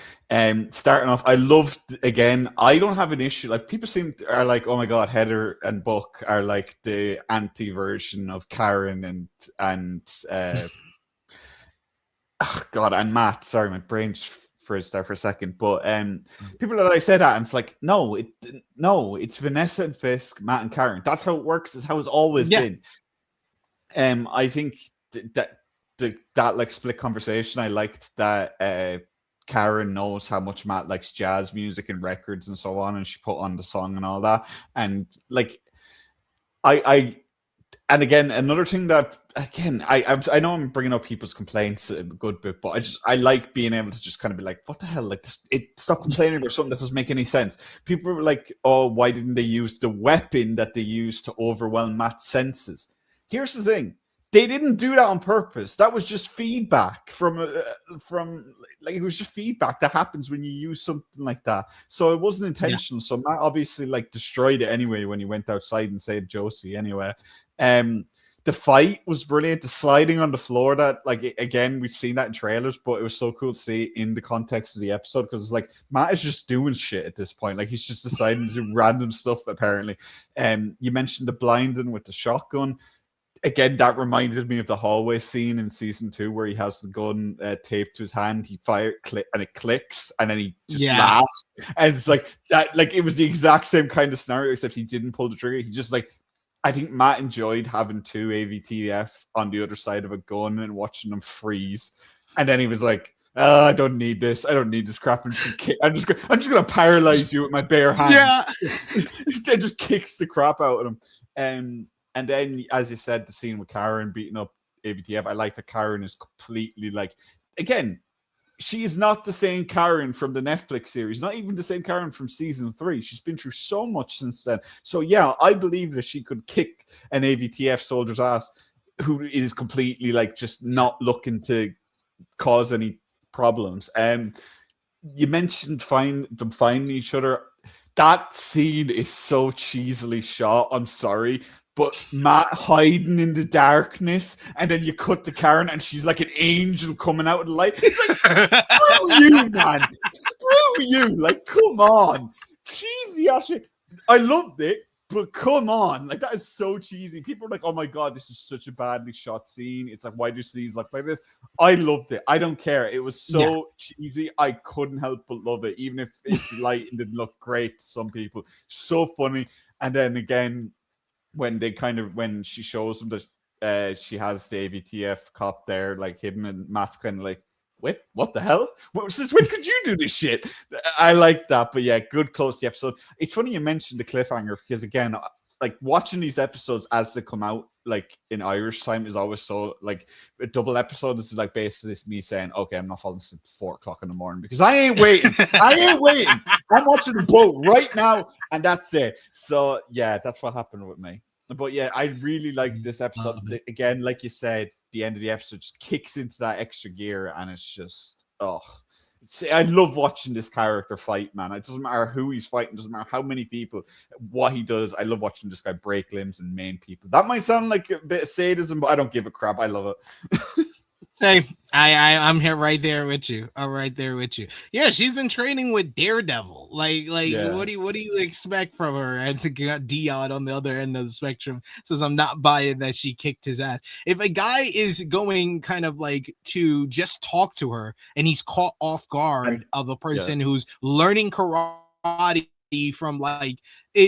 starting off, I loved, again, I don't have an issue. Like, people are like, oh my god, Heather and Buck are like the anti version of Karen and oh god, and Matt. Sorry, my brain just frizzed there for a second. But people that I said that, and it's like, no, it's Vanessa and Fisk, Matt and Karen. That's how it works. It's how it's always been. I think that like split conversation, I liked that Karen knows how much Matt likes jazz music and records and so on, and she put on the song and all that. And like, and again, another thing that, again, I know I'm bringing up people's complaints a good bit, but I like being able to just kind of be like, what the hell? Like, stop complaining about something that doesn't make any sense. People were like, oh, why didn't they use the weapon that they used to overwhelm Matt's senses? Here's the thing. They didn't do that on purpose. That was just feedback from like, it was just feedback that happens when you use something like that. So it wasn't intentional. So Matt obviously like destroyed it anyway when he went outside and saved Josie anyway. The fight was brilliant. The sliding on the floor, that, like, again, we've seen that in trailers, but it was so cool to see in the context of the episode, because it's like Matt is just doing shit at this point. Like, he's just deciding to do random stuff apparently. You mentioned the blinding with the shotgun. Again, that reminded me of the hallway scene in season 2 where he has the gun taped to his hand. He and it clicks, and then he just laughs. And it's like that. Like, it was the exact same kind of scenario, except he didn't pull the trigger. He just, like, I think Matt enjoyed having 2 AVTF on the other side of a gun and watching them freeze. And then he was like, oh, I don't need this. I don't need this crap. I'm just gonna paralyze you with my bare hands. Yeah. It just kicks the crap out of him. And then, as you said, the scene with Karen beating up ABTF, I like that Karen is completely like, again, she is not the same Karen from the Netflix series, not even the same Karen from season 3. She's been through so much since then. So yeah, I believe that she could kick an AVTF soldier's ass who is completely like just not looking to cause any problems. You mentioned them finding each other. That scene is so cheesily shot. I'm sorry. But Matt hiding in the darkness, and then you cut to Karen, and she's like an angel coming out of the light. It's like, screw you, man. Screw you. Like, come on. Cheesy ass shit. I loved it, but come on. Like, that is so cheesy. People are like, oh my God, this is such a badly shot scene. It's like, why do scenes look like this? I loved it. I don't care. It was so cheesy. I couldn't help but love it, even if the lighting didn't look great to some people. So funny. And then again, when she shows them that she has the AVTF cop there, like, hidden, and Matt's kind of like, wait, what the hell? Since when could you do this shit? I like that. But yeah, good close to the episode. It's funny you mentioned the cliffhanger, because again, like, watching these episodes as they come out, like, in Irish time is always so, like, a double episode is like basically me saying, okay, I'm not falling asleep at 4 o'clock in the morning because I ain't waiting. I'm watching the boat right now, and that's it. So yeah, that's what happened with me. But yeah, I really like this episode. Again, like you said, the end of the episode just kicks into that extra gear, and it's just, I love watching this character fight, man. It doesn't matter who he's fighting, doesn't matter how many people, what he does. I love watching this guy break limbs and maim people. That might sound like a bit of sadism, but I don't give a crap. I love it. Same. I'm here right there with you. I'm right there with you. Yeah, she's been training with Daredevil. What do you expect from her? And to get Dion on the other end of the spectrum says, I'm not buying that she kicked his ass. If a guy is going kind of like to just talk to her and he's caught off guard of a person who's learning karate from like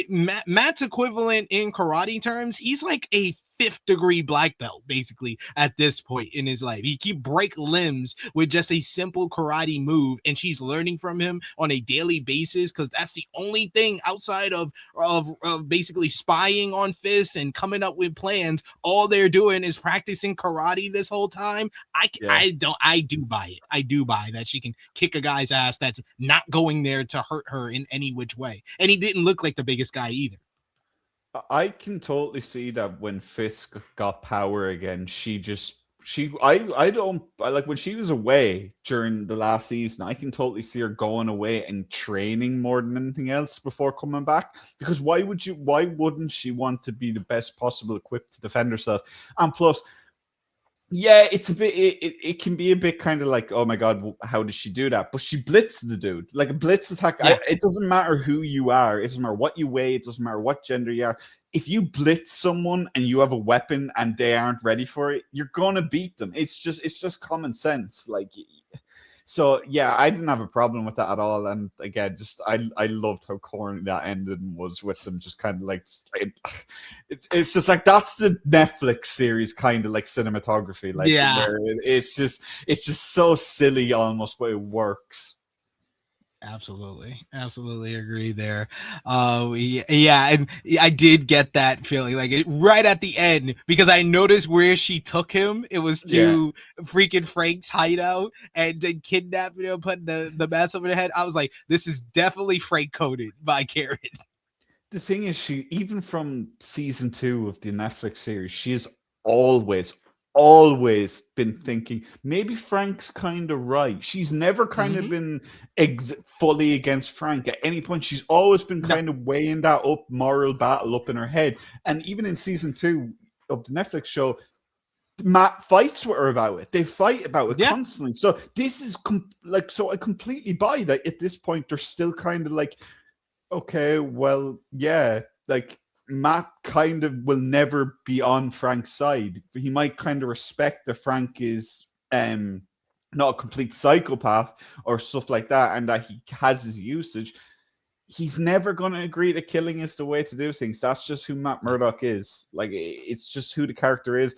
Matt's equivalent in karate terms, he's like a 5th degree black belt basically at this point in his life. He can break limbs with just a simple karate move, and she's learning from him on a daily basis, because that's the only thing outside of basically spying on Fisk and coming up with plans. All they're doing is practicing karate this whole time. I do buy it. I do buy that she can kick a guy's ass that's not going there to hurt her in any which way. And he didn't look like the biggest guy either. I can totally see that when Fisk got power again, I don't like when she was away during the last season. I can totally see her going away and training more than anything else before coming back. Because why wouldn't she want to be the best possible equipped to defend herself? And plus, Yeah, it's a bit. It can be a bit kind of like, oh my god, how did she do that? But she blitzed the dude like a blitz attack. Yeah. It doesn't matter who you are. It doesn't matter what you weigh. It doesn't matter what gender you are. If you blitz someone and you have a weapon and they aren't ready for it, you're gonna beat them. It's just common sense. Like, so yeah, I didn't have a problem with that at all. And again, just I loved how corny that ending was with them just kind of like it's just like that's the Netflix series kind of like cinematography, like where it's just so silly almost, but it works. Absolutely agree there. Yeah, and I did get that feeling like right at the end, because I noticed where she took him. It was to freaking Frank's hideout and then kidnapping him, putting the mask over their head. I was like, this is definitely Frank coded by Karen. The thing is, she, even from season 2 of the Netflix series, she has always been thinking maybe Frank's kind of right. She's never kind of been fully against Frank at any point. She's always been kind of weighing that moral battle up in her head. And even in season 2 of the Netflix show, Matt fights with her about it. They fight about it constantly. So this is so I completely buy that at this point they're still kind of like, okay, well, yeah, like Matt kind of will never be on Frank's side. He might kind of respect that Frank is not a complete psychopath or stuff like that, and that he has his usage. He's never going to agree that killing is the way to do things. That's just who Matt Murdock is. Like, it's just who the character is.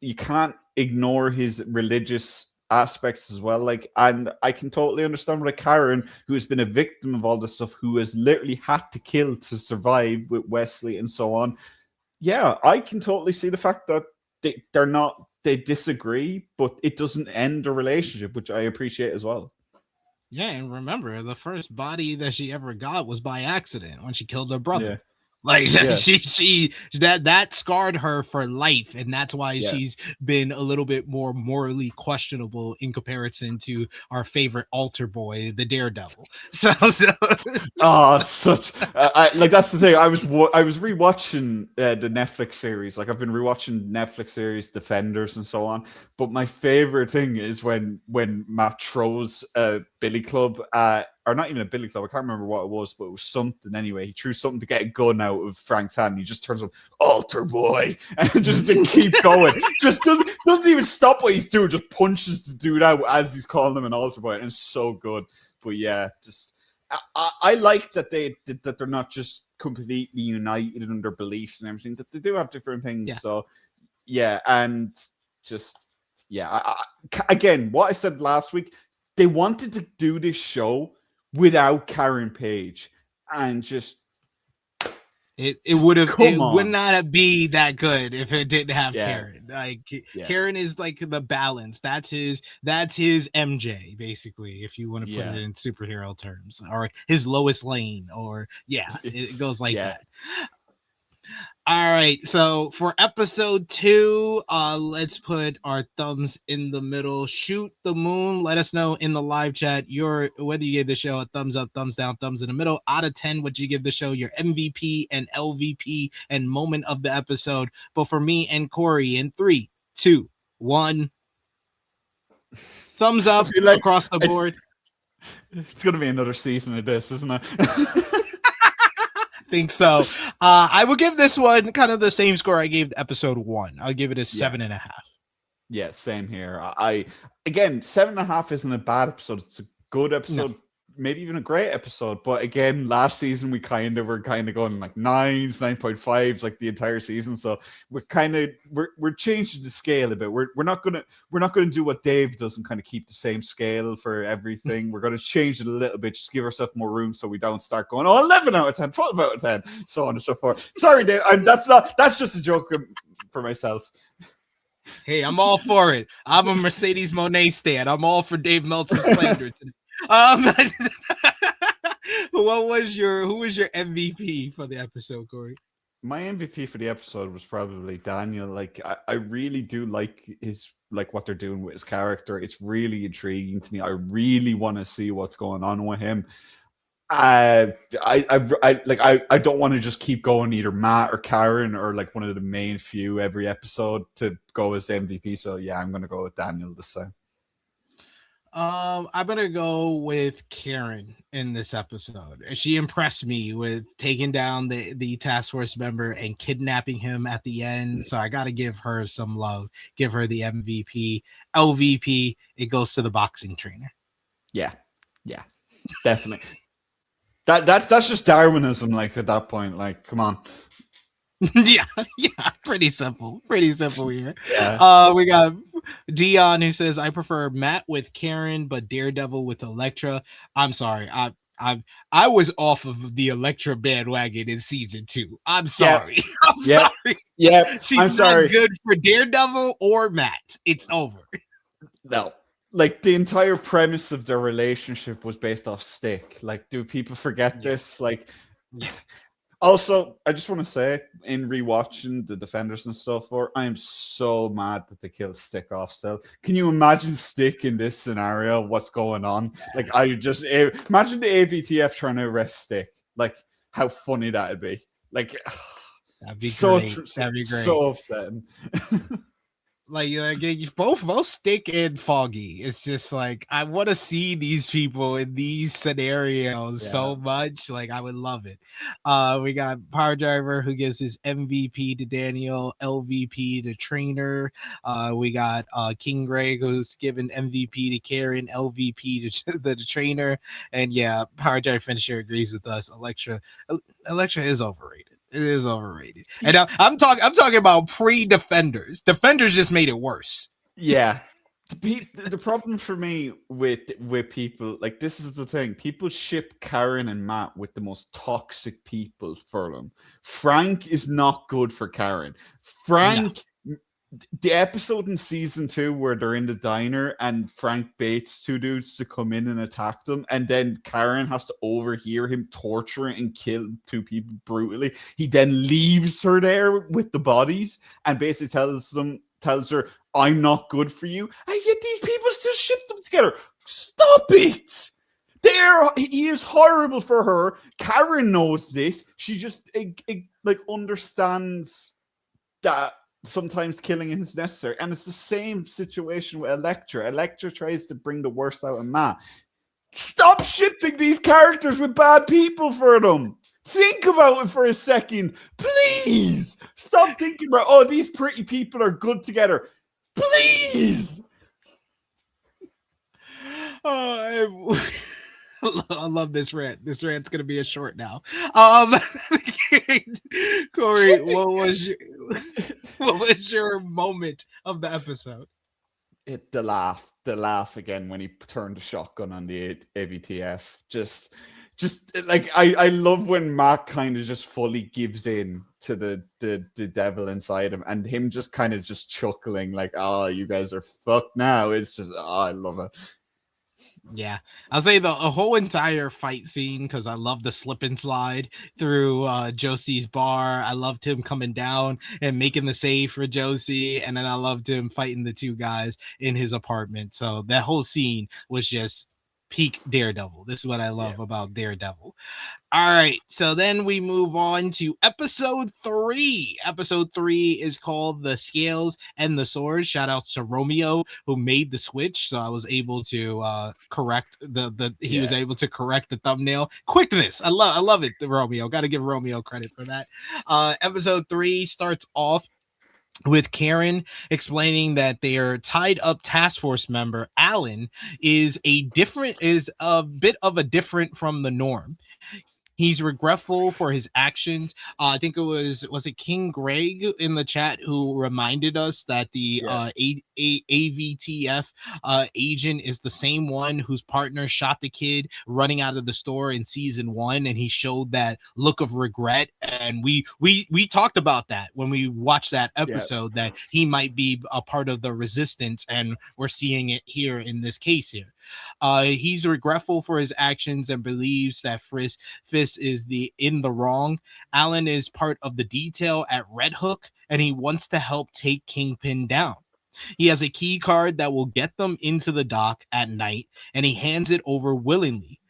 You can't ignore his religious aspects as well. Like, and I can totally understand what a Karen, who has been a victim of all this stuff, who has literally had to kill to survive with Wesley and so on. Yeah, I can totally see the fact that they disagree, but it doesn't end a relationship, which I appreciate as well. Yeah, and remember, the first body that she ever got was by accident when she killed her brother. Yeah. Like, she that scarred her for life, and that's why she's been a little bit more morally questionable in comparison to our favorite altar boy, the Daredevil. So such like that's the thing. I was rewatching the Netflix series. Like, I've been rewatching Netflix series Defenders and so on. But my favorite thing is when Matt throws a billy club or not even a billy club. I can't remember what it was, but it was something anyway. He threw something to get a gun out of Frank's hand. And he just turns on altar boy and just they keep going. Just doesn't even stop what he's doing. Just punches the dude out as he's calling him an altar boy, and it's so good. But yeah, just I like that they're not just completely united in their beliefs and everything. That they do have different things. Yeah. So yeah, and just again, what I said last week, they wanted to do this show without Karen Page, and just it would not be that good if it didn't have Karen. Like, Karen is like the balance. That's his MJ, basically, if you want to put it in superhero terms, or his Lois Lane, or it goes like that. All right, so for episode 2, let's put our thumbs in the middle. Shoot the moon. Let us know in the live chat whether you gave the show a thumbs up, thumbs down, thumbs in the middle. Out of 10, would you give the show your MVP and LVP and moment of the episode? But for me and Corey, in 3, 2, 1, thumbs up across the board. It's gonna be another season of this, isn't it? Think so. I will give this one kind of the same score I gave episode 1. I'll give it a 7.5. Yeah, same here. Again, 7.5 isn't a bad episode. It's a good episode, maybe even a great episode. But again, last season we were going like 9s, 9.5s, like the entire season. So we're changing the scale a bit. We're not gonna do what Dave does and kind of keep the same scale for everything. We're gonna change it a little bit, just give ourselves more room so we don't start going 11 out of 10, 12 out of 10, so on and so forth. Sorry, Dave. That's just a joke for myself. Hey, I'm all for it. I'm a Mercedes Monet stan. I'm all for Dave Meltzer's slander today. Who was your MVP for the episode, Corey? My MVP for the episode was probably Daniel. Like, I really do like what they're doing with his character. It's really intriguing to me. I really want to see what's going on with him. I don't want to just keep going either Matt or Karen or like one of the main few every episode to go as MVP. So yeah, I'm gonna go with Daniel this time. I'm gonna go with Karen in this episode. She impressed me with taking down the task force member and kidnapping him at the end. So I gotta give her some love. Give her the MVP. LVP. It goes to the boxing trainer. Yeah, definitely. That's just Darwinism. Like at that point, like come on. yeah, pretty simple here. Yeah. We got Dion who says I prefer Matt with Karen but Daredevil with Elektra. I'm sorry, I was off of the Elektra bandwagon in season 2. I'm sorry. I'm sorry. Yeah, She's I'm sorry. not good for Daredevil or Matt. It's over. No, like the entire premise of their relationship was based off Stick. Like, do people forget this? Like, also, I just want to say, in rewatching the Defenders and stuff, I am so mad that they killed Stick off still. Can you imagine Stick in this scenario? What's going on? Like, I just imagine the AVTF trying to arrest Stick. Like, how funny that'd be. Like, that'd be so great. That'd be great. So upsetting. Like both Stick and Foggy. It's just like I want to see these people in these scenarios so much. Like I would love it. We got Power Driver who gives his MVP to Daniel, LVP to Trainer. We got King Greg who's given MVP to Karen, LVP to the Trainer, and yeah, Power Driver Finisher agrees with us. Elektra is overrated. It is overrated. And I'm talking about pre-Defenders. Defenders just made it worse. Yeah. The problem for me with people, like this is the thing. People ship Karen and Matt with the most toxic people for them. Frank is not good for Karen. Frank, the episode in season 2 where they're in the diner and Frank baits 2 dudes to come in and attack them, and then Karen has to overhear him torture and kill 2 people brutally. He then leaves her there with the bodies and basically tells her, I'm not good for you. And yet these people still ship them together. Stop it! He is horrible for her. Karen knows this. She just like understands that sometimes killing is necessary, and it's the same situation with Elektra. Elektra tries to bring the worst out of Matt. Stop shipping these characters with bad people for them. Think about it for a second, please. Stop thinking about these pretty people are good together, please. I love this rant. This rant's gonna be a short now. Corey, what was your moment of the episode? The laugh again when he turned the shotgun on the AVTF. Just like I love when Matt kind of just fully gives in to the devil inside him, and him just kind of just chuckling like, "Oh, you guys are fucked now." It's just, I love it. Yeah, I'll say the whole entire fight scene, because I love the slip and slide through Josie's bar. I loved him coming down and making the save for Josie, and then I loved him fighting the 2 guys in his apartment. So that whole scene was just peak Daredevil. This is what I love about Daredevil. All right, so then we move on to episode 3. Episode 3 is called The Scales and the Swords. Shout outs to Romeo who made the switch, so I was able to correct he was able to correct the thumbnail. Quickness, I love it. Romeo, got to give Romeo credit for that. Episode 3 starts off with Karen explaining that their tied up task force member Alan is a bit of a different from the norm. He's regretful for his actions. I think it was it King Greg in the chat who reminded us that the AVTF agent is the same one whose partner shot the kid running out of the store in season 1, and he showed that look of regret. And we talked about that when we watched that episode, that he might be a part of the resistance, and we're seeing it here in this case here. He's regretful for his actions and believes that Fisk is in the wrong. Alan is part of the detail at Red Hook, and he wants to help take Kingpin down. He has a key card that will get them into the dock at night, and he hands it over willingly.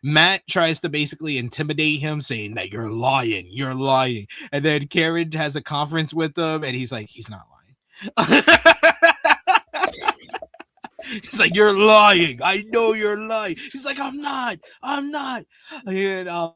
Matt tries to basically intimidate him, saying that you're lying, and then Karen has a conference with him, and he's like, he's not lying. He's like, you're lying. I know you're lying. He's like, I'm not. And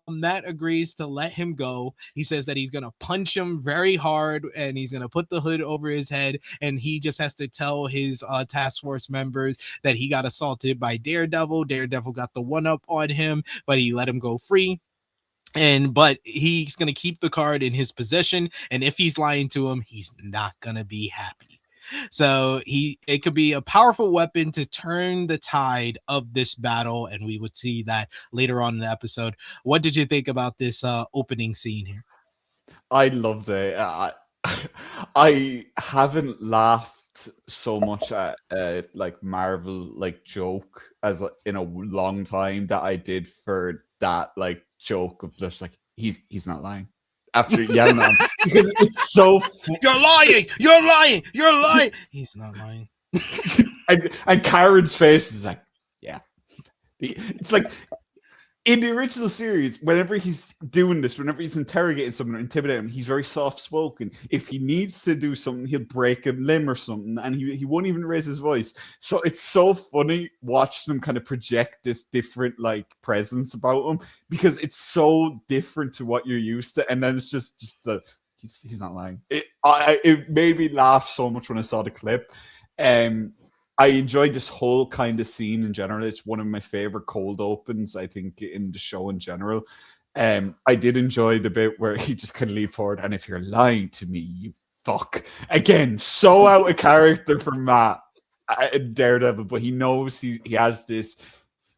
Matt agrees to let him go. He says that he's gonna punch him very hard, and he's gonna put the hood over his head, and he just has to tell his task force members that he got assaulted by Daredevil. Daredevil got the one up on him, but he let him go free. But he's gonna keep the card in his possession, and if he's lying to him, he's not gonna be happy. So it could be a powerful weapon to turn the tide of this battle, and we would see that later on in the episode. What did you think about this opening scene here? I loved it. I haven't laughed so much at like Marvel like joke as in a long time that I did for that like joke of just like he's not lying. After yelling at him, because it's so you're lying. He's not lying. and Karen's face is like, yeah. It's like in the original series, whenever he's doing this, whenever he's interrogating someone or intimidating him, he's very soft-spoken. If he needs to do something, he'll break a limb or something, and he won't even raise his voice. So it's so funny watching him kind of project this different like presence about him, because it's so different to what you're used to. And then it's just the he's not lying. It made me laugh so much when I saw the clip. I enjoyed this whole kind of scene in general. It's one of my favorite cold opens, I think, in the show in general. I did enjoy the bit where he just kind of leap forward, and if you're lying to me, you fuck. Again, so out of character for Matt Daredevil, but he knows he has this.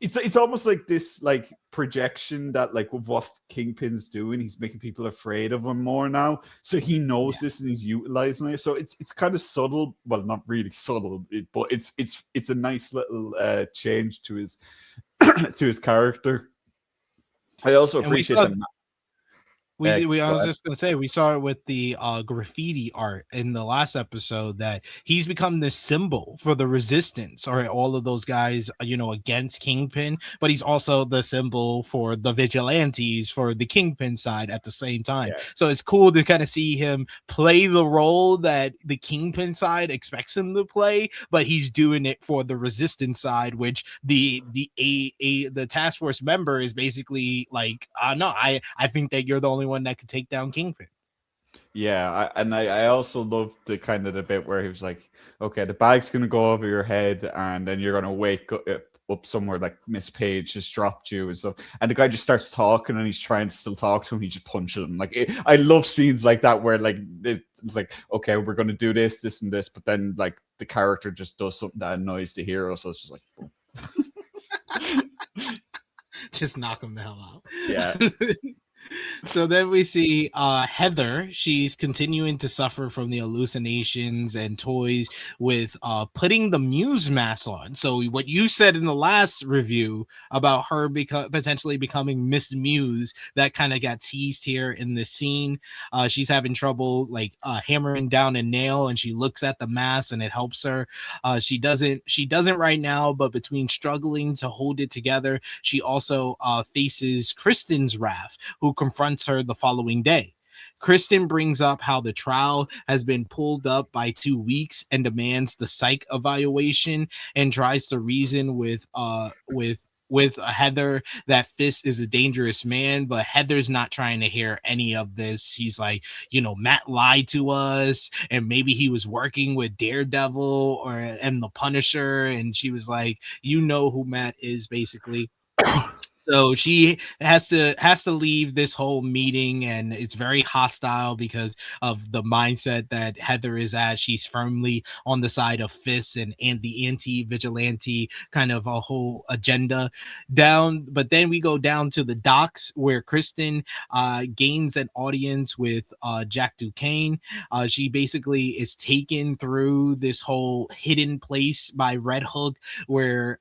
It's almost like this like projection that like with what Kingpin's doing, he's making people afraid of him more now. So he knows this and he's utilizing it. So it's kind of subtle, well, not really subtle, but it's a nice little change to his to his character. I also appreciate that. I was just gonna say, we saw it with the graffiti art in the last episode, that he's become this symbol for the resistance, or all of those guys, against Kingpin, but he's also the symbol for the vigilantes for the Kingpin side at the same time. Yeah. So it's cool to kind of see him play the role that the Kingpin side expects him to play, but he's doing it for the resistance side, which the task force member is basically like, no, I think that you're the only one that could take down Kingpin. Yeah, I also love the kind of the bit where he was like, okay, the bag's gonna go over your head, and then you're gonna wake up somewhere like Miss Page just dropped you and stuff, and the guy just starts talking, and he's trying to still talk to him, he just punches him. Like I love scenes like that where like it's like, okay, we're gonna do this and this, but then like the character just does something that annoys the hero, so it's just like boom. Just knock him the hell out. Yeah. So then we see Heather. She's continuing to suffer from the hallucinations and toys with putting the Muse mask on. So what you said in the last review about her potentially becoming Miss Muse, that kind of got teased here in this scene. She's having trouble like hammering down a nail, and she looks at the mask and it helps her. She doesn't right now, but between struggling to hold it together, she also faces Kristen's wrath, who confronts her the following day. Kristen brings up how the trial has been pulled up by 2 weeks and demands the psych evaluation, and tries to reason with Heather that Fisk is a dangerous man, but Heather's not trying to hear any of this. He's like, Matt lied to us, and maybe he was working with Daredevil and the Punisher, and she was like, who Matt is, basically. So she has to leave this whole meeting, and it's very hostile because of the mindset that Heather is at. She's firmly on the side of Fisk and the anti-vigilante kind of a whole agenda down. But then we go down to the docks where Kristen gains an audience with Jack Duquesne. She basically is taken through this whole hidden place by Red Hook where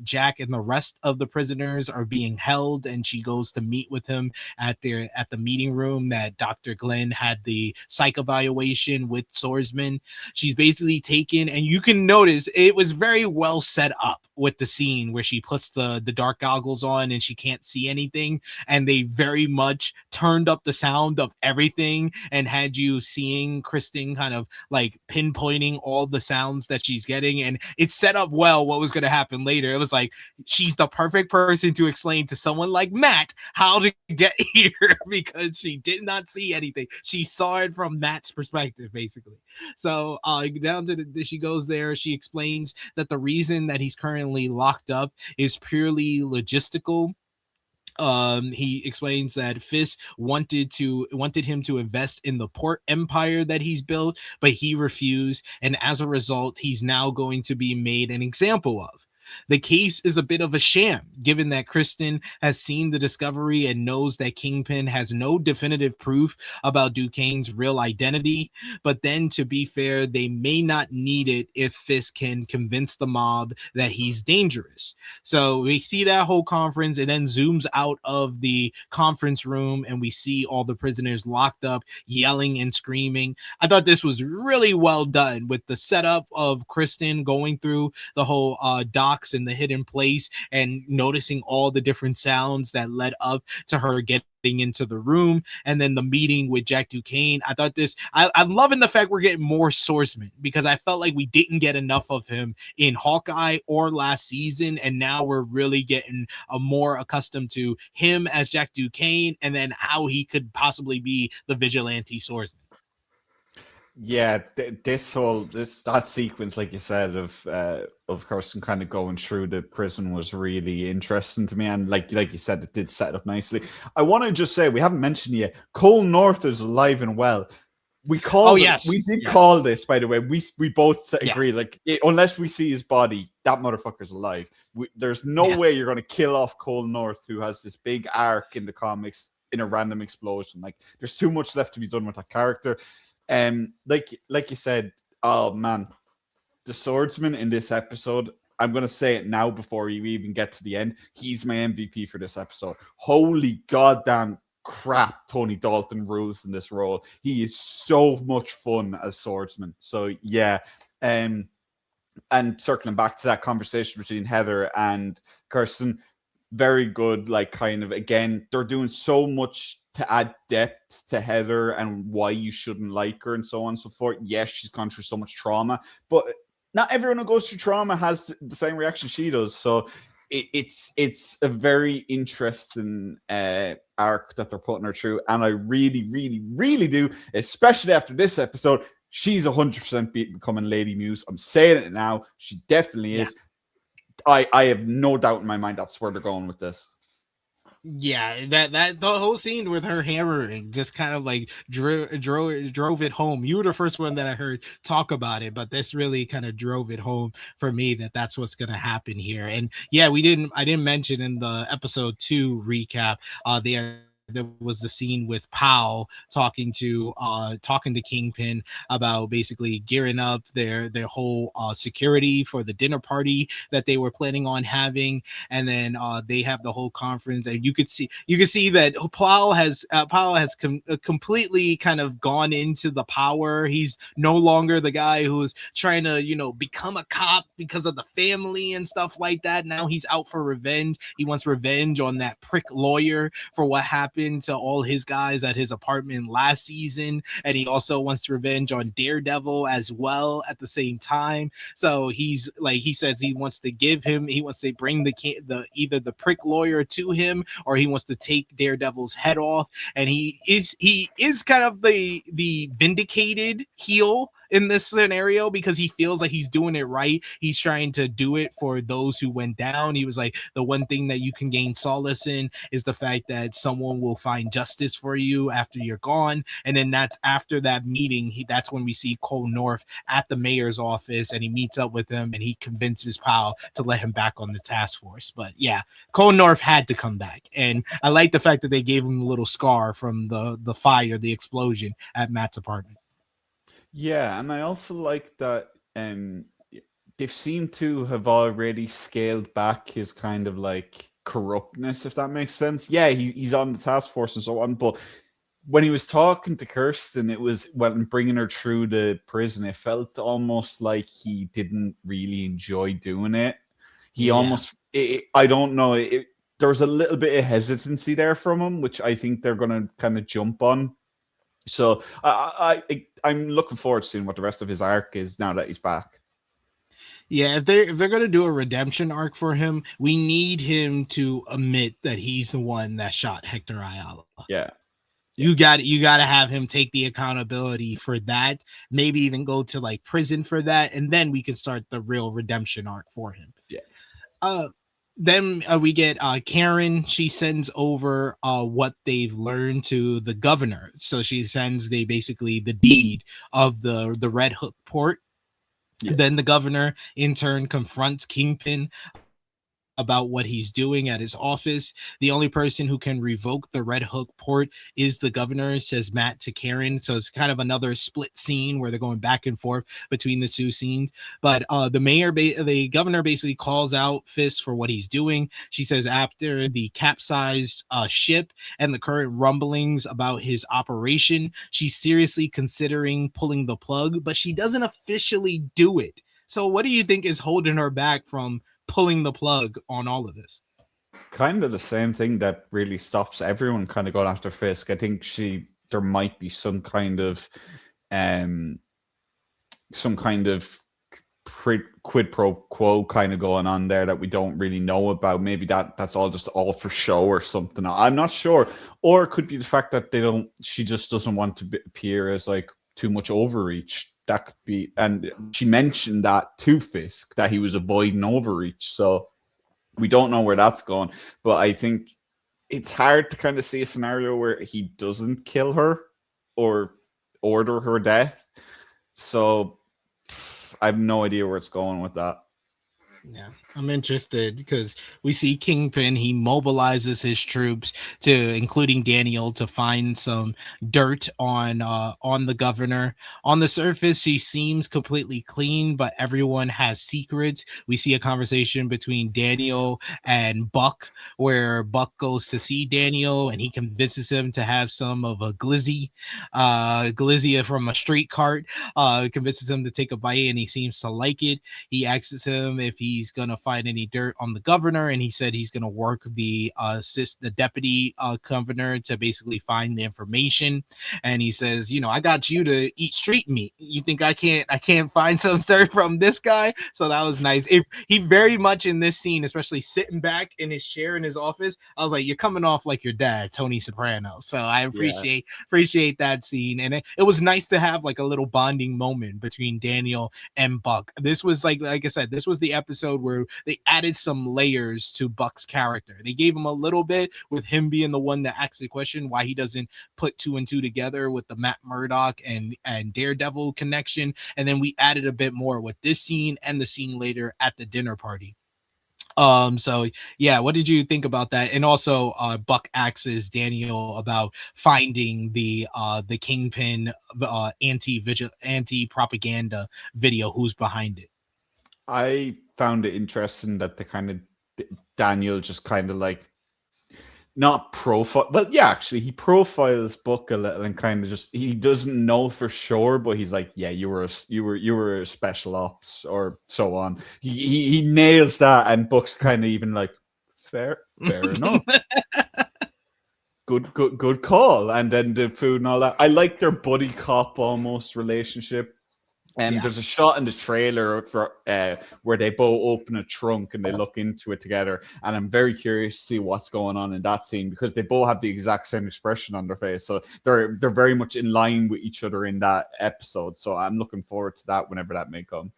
Jack and the rest of the prisoners are being held, and she goes to meet with him at the meeting room that Dr. Glenn had the psych evaluation with Swordsman. She's basically taken, and you can notice it was very well set up with the scene where she puts the dark goggles on and she can't see anything, and they very much turned up the sound of everything and had you seeing Kristen kind of like pinpointing all the sounds that she's getting, and it set up well what was going to happen later. It was like she's the perfect person to explain to someone like Matt how to get here because she did not see anything. She saw it from Matt's perspective, basically. So down to she goes there. She explains that the reason that he's currently locked up is purely logistical. He explains that Fisk wanted him to invest in the port empire that he's built, but he refused, and as a result, he's now going to be made an example of. The case is a bit of a sham, given that Kristen has seen the discovery and knows that Kingpin has no definitive proof about Duquesne's real identity. But then, to be fair, they may not need it if Fisk can convince the mob that he's dangerous. So we see that whole conference, and then zooms out of the conference room, and we see all the prisoners locked up, yelling and screaming. I thought this was really well done with the setup of Kristen going through the whole doc in the hidden place and noticing all the different sounds that led up to her getting into the room, and then the meeting with Jack Duquesne. I thought I'm loving the fact we're getting more Swordsman, because I felt like we didn't get enough of him in Hawkeye or last season, and now we're really getting more accustomed to him as Jack Duquesne, and then how he could possibly be the vigilante Swordsman. Yeah, that sequence, like you said, of Kirsten kind of going through the prison was really interesting to me, and like you said, it did set up nicely. I want to just say we haven't mentioned yet, Cole North is alive and well. We called. We did call this, by the way. We both agree. Like, unless we see his body, that motherfucker's alive. There's no way you're going to kill off Cole North, who has this big arc in the comics, in a random explosion. Like, there's too much left to be done with that character. Like you said, oh man, the Swordsman in this episode, I'm gonna say it now before you even get to the end, he's my MVP for this episode. Holy goddamn crap, Tony Dalton rules in this role. He is so much fun as Swordsman. So yeah, and circling back to that conversation between Heather and Kirsten, very good. Like, kind of, again, they're doing so much to add depth to Heather and why you shouldn't like her and so on and so forth. Yes, she's gone through so much trauma, but not everyone who goes through trauma has the same reaction she does. So it's a very interesting arc that they're putting her through, and I really, really, really do, especially after this episode, she's 100% becoming Lady Muse. I'm saying it now. She definitely is. I have no doubt in my mind that's where they're going with this. Yeah, that the whole scene with her hammering just kind of like drove it home. You were the first one that I heard talk about it, but this really kind of drove it home for me that that's what's going to happen here. And yeah, I didn't mention in the episode 2 recap, there was the scene with Powell talking to Kingpin about basically gearing up their whole security for the dinner party that they were planning on having, and then they have the whole conference, and you could see that Powell has completely kind of gone into the power. He's no longer the guy who's trying to become a cop because of the family and stuff like that. Now he's out for revenge. He wants revenge on that prick lawyer for what happened to all his guys at his apartment last season, and he also wants revenge on Daredevil as well at the same time. So he says he wants to bring either the prick lawyer to him, or he wants to take Daredevil's head off, and he is kind of the vindicated heel in this scenario because he feels like he's doing it right. He's trying to do it for those who went down. He was like, the one thing that you can gain solace in is the fact that someone will find justice for you after you're gone. And then that's after that meeting, that's when we see Cole North at the mayor's office, and he meets up with him and he convinces Powell to let him back on the task force. But yeah, Cole North had to come back, and I like the fact that they gave him a little scar from the fire, the explosion at Matt's apartment. Yeah, and I also like that they've seemed to have already scaled back his kind of like corruptness, if that makes sense. Yeah, he's on the task force and so on, but when he was talking to Kirsten, it was bringing her through the prison. It felt almost like he didn't really enjoy doing it. He almost, I don't know, there was a little bit of hesitancy there from him, which I think they're going to kind of jump on. So I'm looking forward to seeing what the rest of his arc is now that he's back. Yeah, if they're gonna do a redemption arc for him, we need him to admit that he's the one that shot Hector Ayala. Yeah. You got to have him take the accountability for that. Maybe even go to like prison for that, and then we can start the real redemption arc for him. Yeah. Then we get Karen. She sends over what they've learned to the governor. So she sends basically the deed of the Red Hook port. Yeah. Then the governor in turn confronts Kingpin about what he's doing at his office. The only person who can revoke the Red Hook port is the governor, says Matt to Karen. So it's kind of another split scene where they're going back and forth between the two scenes. But the governor basically calls out Fisk for what he's doing. She says after the capsized ship and the current rumblings about his operation, she's seriously considering pulling the plug, but she doesn't officially do it. So what do you think is holding her back from pulling the plug on all of this? Kind of the same thing that really stops everyone kind of going after Fisk. I think there might be some kind of quid pro quo kind of going on there that we don't really know about. Maybe that's all for show or something. I'm not sure. Or it could be the fact that she just doesn't want to appear as like too much overreach. That could be, and she mentioned that to Fisk, that he was avoiding overreach. So we don't know where that's going. But I think it's hard to kind of see a scenario where he doesn't kill her or order her death. So I have no idea where it's going with that. Yeah, I'm interested because we see Kingpin. He mobilizes his troops including Daniel, to find some dirt on the governor. On the surface, he seems completely clean, but everyone has secrets. We see a conversation between Daniel and Buck, where Buck goes to see Daniel and he convinces him to have some of a glizzy from a street cart. Convinces him to take a bite, and he seems to like it. He asks him if he's gonna find any dirt on the governor, and he said he's gonna work the deputy governor to basically find the information. And he says, I got you to eat street meat. You think I can't find some dirt from this guy? So that was nice. He very much in this scene, especially sitting back in his chair in his office, I was like, you're coming off like your dad, Tony Soprano. So I appreciate that scene, and it was nice to have like a little bonding moment between Daniel and Buck. This was like I said, this was the episode where they added some layers to Buck's character. They gave him a little bit with him being the one that asked the question why he doesn't put two and two together with the Matt Murdock and Daredevil connection. And then we added a bit more with this scene and the scene later at the dinner party. So yeah, what did you think about that? And also Buck asks Daniel about finding the Kingpin anti-propaganda video, who's behind it. I found it interesting that Daniel just kind of like not profile, but yeah, actually he profiles Buck a little and kind of just, he doesn't know for sure, but he's like, yeah, you were a special ops or so on. He nails that, and Buck's kind of even like, fair enough. Good call. And then the food and all that. I like their buddy cop almost relationship. And there's a shot in the trailer for where they both open a trunk and they look into it together. And I'm very curious to see what's going on in that scene, because they both have the exact same expression on their face. So they're very much in line with each other in that episode. So I'm looking forward to that whenever that may come.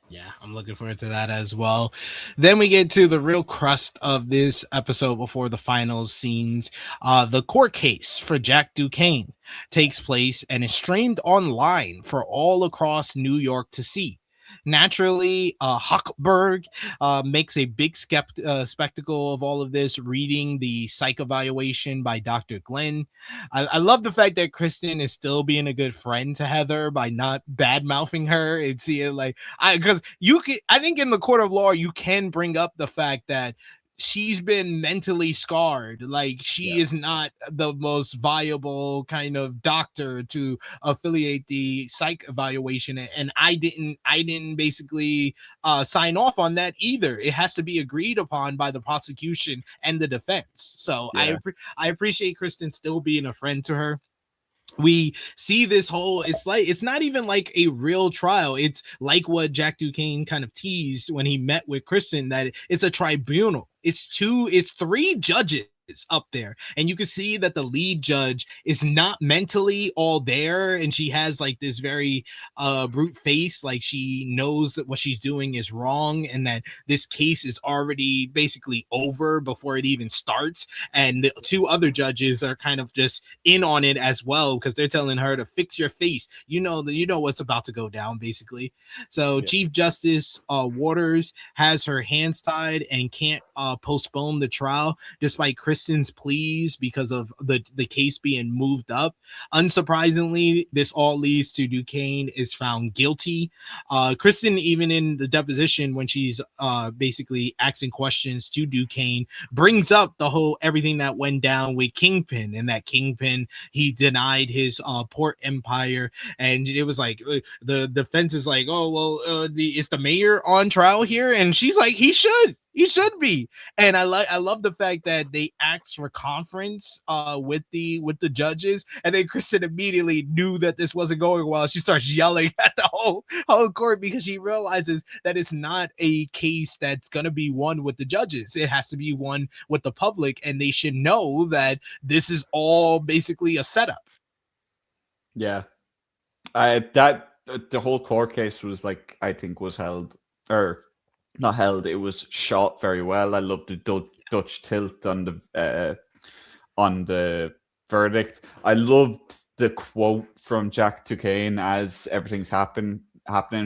Yeah, I'm looking forward to that as well. Then we get to the real crust of this episode before the final scenes. The court case for Jack Duquesne takes place and is streamed online for all across New York to see. Naturally, Hochberg makes a big spectacle of all of this, reading the psych evaluation by Dr. Glenn. I love the fact that Kristen is still being a good friend to Heather by not bad mouthing her. Because I think in the court of law, you can bring up the fact that she's been mentally scarred. Like she is not the most viable kind of doctor to affiliate the psych evaluation, and I didn't basically sign off on that either. It has to be agreed upon by the prosecution and the defense. So I appreciate Kristen still being a friend to her. We see this whole, it's not even like a real trial. It's like what Jack Duquesne kind of teased when he met with Kristen, that it's a tribunal. It's three judges up there, and you can see that the lead judge is not mentally all there, and she has like this very brute face, like she knows that what she's doing is wrong and that this case is already basically over before it even starts. And the two other judges are kind of just in on it as well, because they're telling her to fix your face, you know what's about to go down basically. So Chief Justice Waters has her hands tied and can't postpone the trial despite Kristen's pleas because of the case being moved up. Unsurprisingly, this all leads to Duquesne is found guilty. Kristen, even in the deposition when she's basically asking questions to Duquesne, brings up the whole everything that went down with Kingpin, and that Kingpin, he denied his port empire, and it was like the defense is like, oh well, is the mayor on trial here? And she's like, he should be. And I love the fact that they asked for conference with the judges, and then Kristen immediately knew that this wasn't going well. She starts yelling at the whole court because she realizes that it's not a case that's going to be won with the judges. It has to be won with the public, and they should know that this is all basically a setup. Yeah. The whole court case was like, I think was held, or not held, it was shot very well. I love the Dutch tilt on the verdict. I loved the quote from Jack Duquesne as everything's happening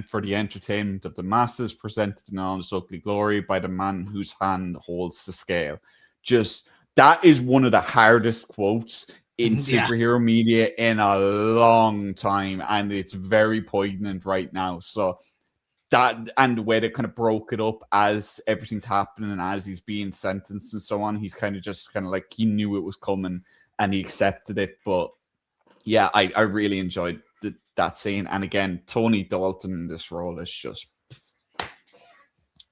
for the entertainment of the masses, presented in all its ugly glory by the man whose hand holds the scale. Just, that is one of the hardest quotes in superhero media in a long time, and it's very poignant right now. So that, and the way they kind of broke it up as everything's happening and as he's being sentenced and so on, he's kind of like, he knew it was coming and he accepted it. But yeah, I really enjoyed that scene. And again, Tony Dalton in this role is just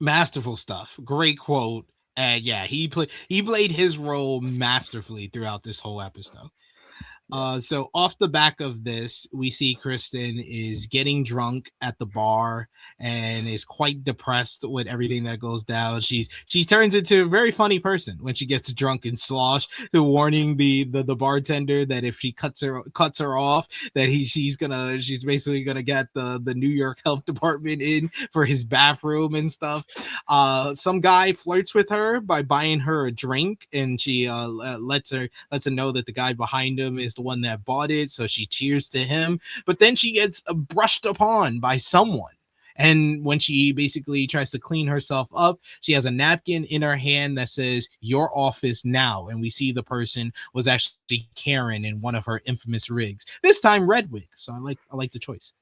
masterful stuff. Great quote. And yeah, he played his role masterfully throughout this whole episode. So off the back of this, we see Kristen is getting drunk at the bar and is quite depressed with everything that goes down. She turns into a very funny person when she gets drunk and slosh, warning the bartender that if she cuts her off, that she's basically gonna get the New York Health Department in for his bathroom and stuff. Some guy flirts with her by buying her a drink, and she lets her know that the guy behind him is the one that bought it, so she cheers to him. But then she gets brushed upon by someone, and when she basically tries to clean herself up, she has a napkin in her hand that says "Your office now," and we see the person was actually Karen in one of her infamous rigs, this time red wig. So I like the choice.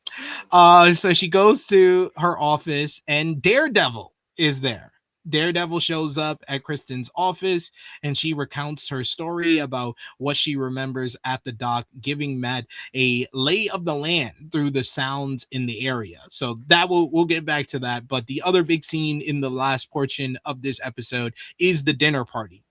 So she goes to her office, and Daredevil is there. Daredevil shows up at Kristen's office, and she recounts her story about what she remembers at the dock, giving Matt a lay of the land through the sounds in the area. So that we'll get back to that. But the other big scene in the last portion of this episode is the dinner party.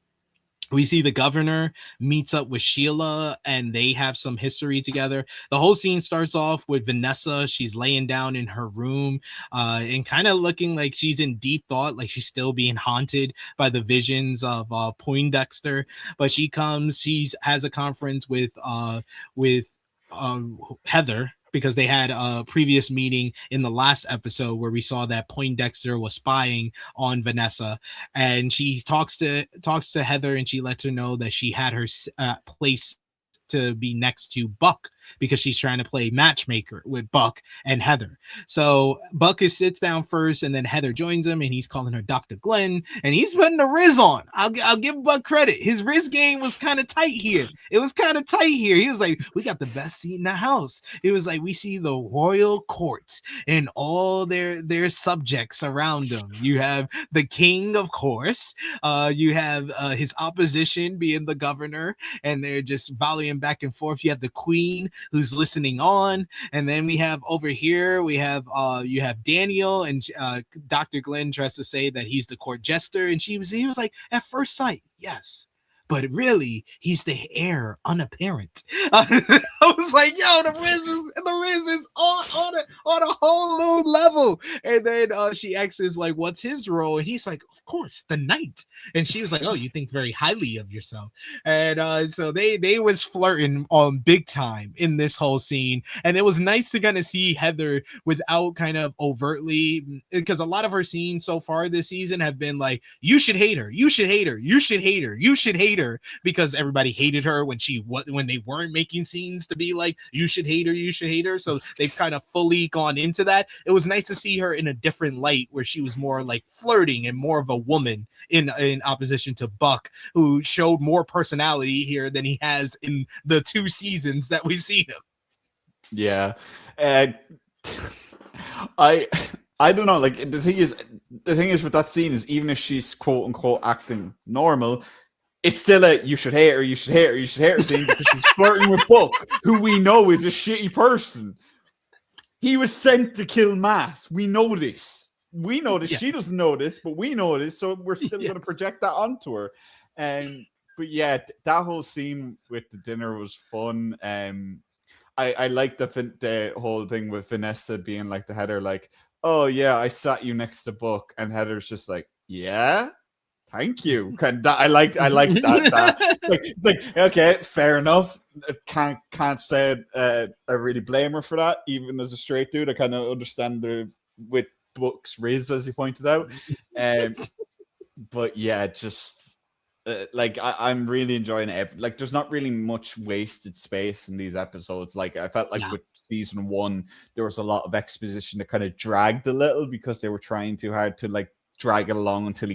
We see the governor meets up with Sheila, and they have some history together. The whole scene starts off with Vanessa. She's laying down in her room and kind of looking like she's in deep thought, like she's still being haunted by the visions of Poindexter. But she has a conference with Heather, because they had a previous meeting in the last episode where we saw that Poindexter was spying on Vanessa, and she talks to Heather, and she lets her know that she had her place to be next to Buck because she's trying to play matchmaker with Buck and Heather. So Buck sits down first, and then Heather joins him, and he's calling her Dr. Glenn, and he's putting the Riz on. I'll give Buck credit. His Riz game was kind of tight here. It was kind of tight here. He was like, we got the best seat in the house. It was like we see the royal court and all their subjects around them. You have the king, of course. You have his opposition being the governor, and they're just volleying back and forth. You have the queen who's listening on, and then we have over here you have Daniel, and Dr. Glenn tries to say that he's the court jester, and he was like, at first sight, yes, but really he's the heir unapparent. I was like, yo, the Riz is on a whole new level. And then she asks like, what's his role? And he's like, of course, the knight. And she was like, oh, you think very highly of yourself. And so they was flirting on big time in this whole scene. And it was nice to kind of see Heather without kind of overtly, because a lot of her scenes so far this season have been like, you should hate her, you should hate her, you should hate her, you should hate her, because everybody hated her when they weren't making scenes to be like, you should hate her, you should hate her. So they've kind of fully gone into that. It was nice to see her in a different light, where she was more like flirting and more of a woman in opposition to Buck, who showed more personality here than he has in the 2 seasons that we've seen him. Yeah. I don't know, like the thing is with that scene is, even if she's quote unquote acting normal, it's still a you should hate her, you should hate her, you should hate her scene, because she's flirting with Buck, who we know is a shitty person. He was sent to kill Matt. We know this. We know this. Yeah. She doesn't know this, but we know this, so we're still going to project that onto her. But yeah, that whole scene with the dinner was fun. I like the whole thing with Vanessa being like the Heather, like, oh yeah, I sat you next to Buck, and Heather's just like, yeah, thank you. I like that. Like, it's like, okay, fair enough. Can't say I really blame her for that. Even as a straight dude, I kind of understand with Buck's Riz, as he pointed out. But yeah, just like I'm really enjoying it. Like, there's not really much wasted space in these episodes. Like, I felt like with season 1, there was a lot of exposition that kind of dragged a little, because they were trying too hard to like drag it along until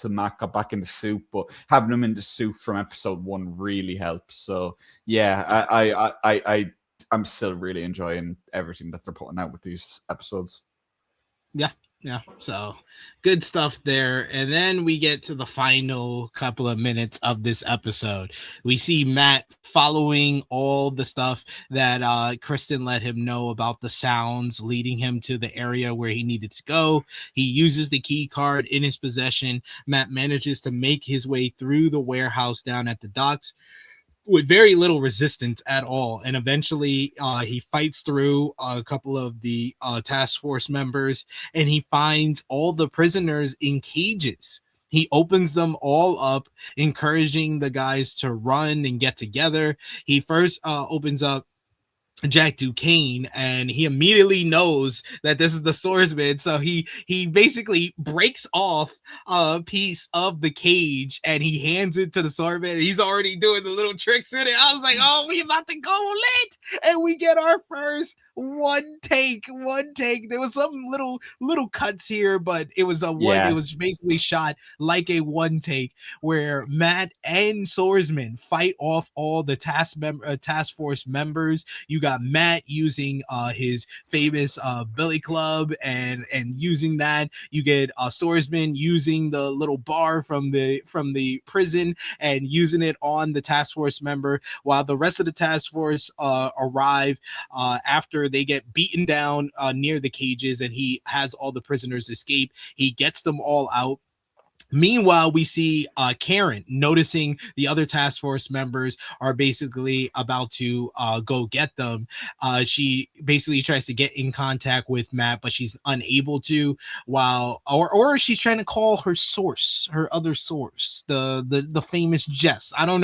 Matt got back in the soup. But having him in the soup from episode 1 really helps. So yeah, I'm still really enjoying everything that they're putting out with these episodes. Yeah, so good stuff there. And then we get to the final couple of minutes of this episode. We see Matt following all the stuff that Kristen let him know about, the sounds leading him to the area where he needed to go. He uses the key card in his possession. Matt manages to make his way through the warehouse down at the docks with very little resistance at all. And eventually he fights through a couple of the task force members, and he finds all the prisoners in cages. He opens them all up, encouraging the guys to run and get together. He first opens up Jack Duquesne, and he immediately knows that this is the swordsman, so he basically breaks off a piece of the cage and he hands it to the swordsman, and he's already doing the little tricks with it. I was like, oh, we about to go lit, and we get our first one take. There was some little cuts here, but it was it was basically shot like a one take, where Matt and swordsman fight off all the task force members. You got Matt using his famous billy club and using that. You get swordsman using the little bar from the prison and using it on the task force member, while the rest of the task force arrive after they get beaten down near the cages, and he has all the prisoners escape. He gets them all out. Meanwhile, we see Karen noticing the other task force members are basically about to go get them. She basically tries to get in contact with Matt, but she's unable to. Or she's trying to call her source, her other source, the famous Jess. I don't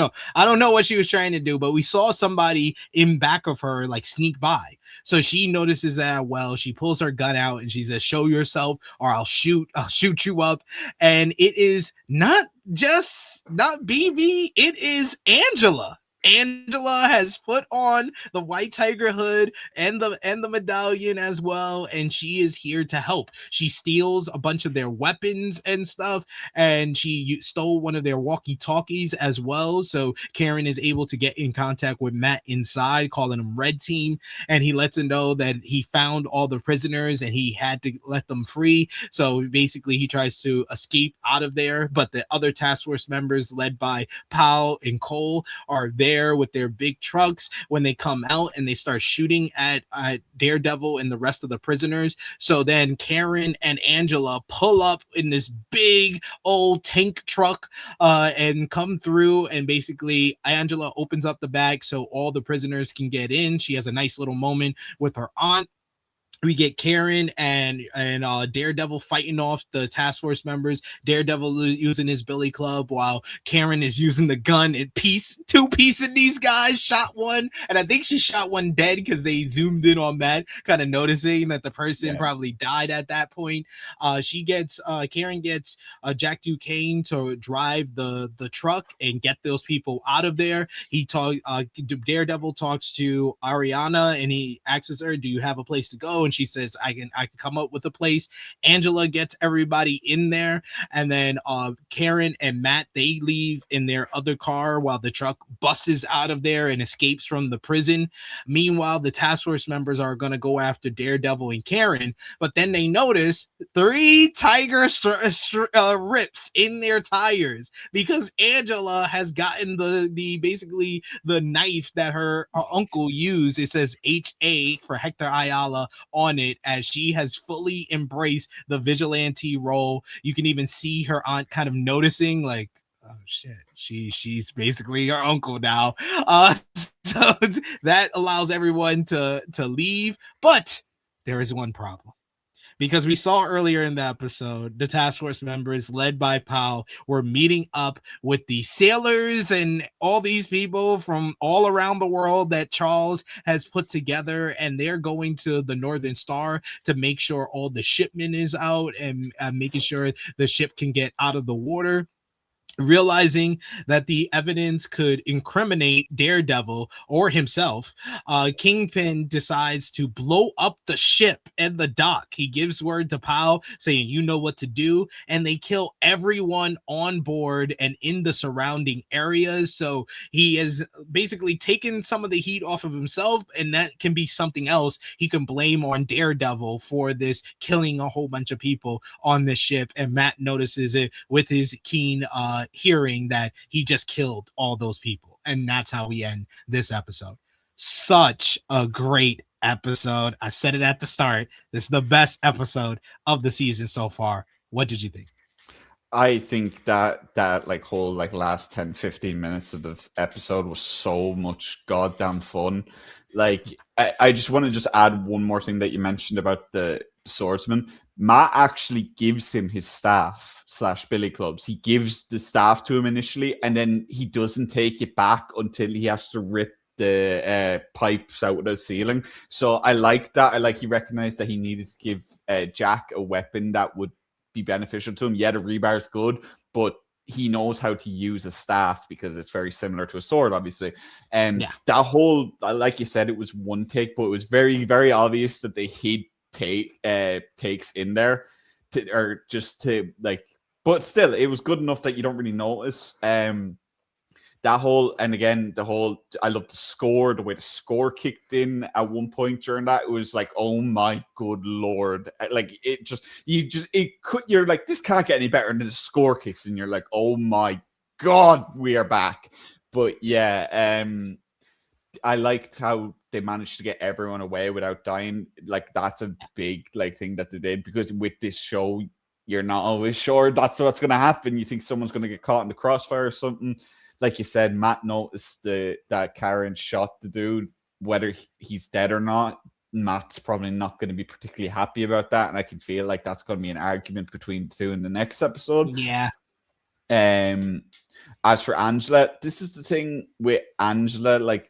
know what she was trying to do, but we saw somebody in back of her like sneak by. So she notices that. Well, she pulls her gun out and she says, "Show yourself, or I'll shoot you up." And it is not BB, it is Angela. Angela has put on the white tiger hood and the medallion as well, and she is here to help. She steals a bunch of their weapons and stuff, and she stole one of their walkie-talkies as well. So Karen is able to get in contact with Matt inside, calling him Red Team, and he lets her know that he found all the prisoners and he had to let them free. So basically, he tries to escape out of there, but the other task force members, led by Powell and Cole, are there with their big trucks when they come out, and they start shooting at Daredevil and the rest of the prisoners. So then Karen and Angela pull up in this big old tank truck and come through, and basically Angela opens up the bag so all the prisoners can get in. She has a nice little moment with her aunt. We get Karen and Daredevil fighting off the task force members. Daredevil using his billy club while Karen is using the gun and two-piecing these guys. Shot one, and I think she shot one dead because they zoomed in on that, kind of noticing that the person probably died at that point. Karen gets Jack Duquesne to drive the truck and get those people out of there. Daredevil talks to Ariana and he asks her, "Do you have a place to go?" And she says, I can come up with a place. Angela gets everybody in there, and then Karen and Matt, they leave in their other car while the truck buses out of there and escapes from the prison. Meanwhile, the task force members are going to go after Daredevil and Karen, but then they notice 3 tiger rips in their tires because Angela has gotten the basically the knife that her uncle used. It says HA for Hector Ayala on it, as she has fully embraced the vigilante role. You can even see her aunt kind of noticing, like, oh shit, she's basically her uncle now. So that allows everyone to leave, but there is one problem. Because we saw earlier in the episode, the task force members led by Powell were meeting up with the sailors and all these people from all around the world that Charles has put together, and they're going to the Northern Star to make sure all the shipment is out and making sure the ship can get out of the water. Realizing that the evidence could incriminate Daredevil or himself, Kingpin decides to blow up the ship and the dock. He gives word to Powell saying, "You know what to do," and they kill everyone on board and in the surrounding areas. So he has basically taken some of the heat off of himself, and that can be something else he can blame on Daredevil for this killing a whole bunch of people on this ship. And Matt notices it with his keen hearing that he just killed all those people, and that's how we end this episode. Such a great episode. I said it at the start, this is the best episode of the season so far. What did you think? I think that like whole like last 10-15 minutes of the episode was so much goddamn fun. Like I just want to just add one more thing that you mentioned about the swordsman. Matt actually gives him his staff / billy clubs. He gives the staff to him initially, and then he doesn't take it back until he has to rip the pipes out of the ceiling. So I like that. I like he recognized that he needed to give Jack a weapon that would be beneficial to him. Yeah, the rebar is good, but he knows how to use a staff because it's very similar to a sword, obviously. And that whole, like you said, it was one take, but it was very, very obvious that they hid takes in there to like, but still it was good enough that you don't really notice. That whole, and again, I love the score, the way the score kicked in at one point during that. It was like, oh my good lord. Like you're like, this can't get any better. And then the score kicks in, you're like, oh my God, we are back. But yeah, I liked how they managed to get everyone away without dying. Like that's a big like thing that they did, because with this show, you're not always sure that's what's going to happen. You think someone's going to get caught in the crossfire or something. Like you said, Matt noticed that Karen shot the dude. Whether he's dead or not, Matt's probably not going to be particularly happy about that. And I can feel like that's going to be an argument between the two in the next episode. Yeah. As for Angela, this is the thing with Angela. Like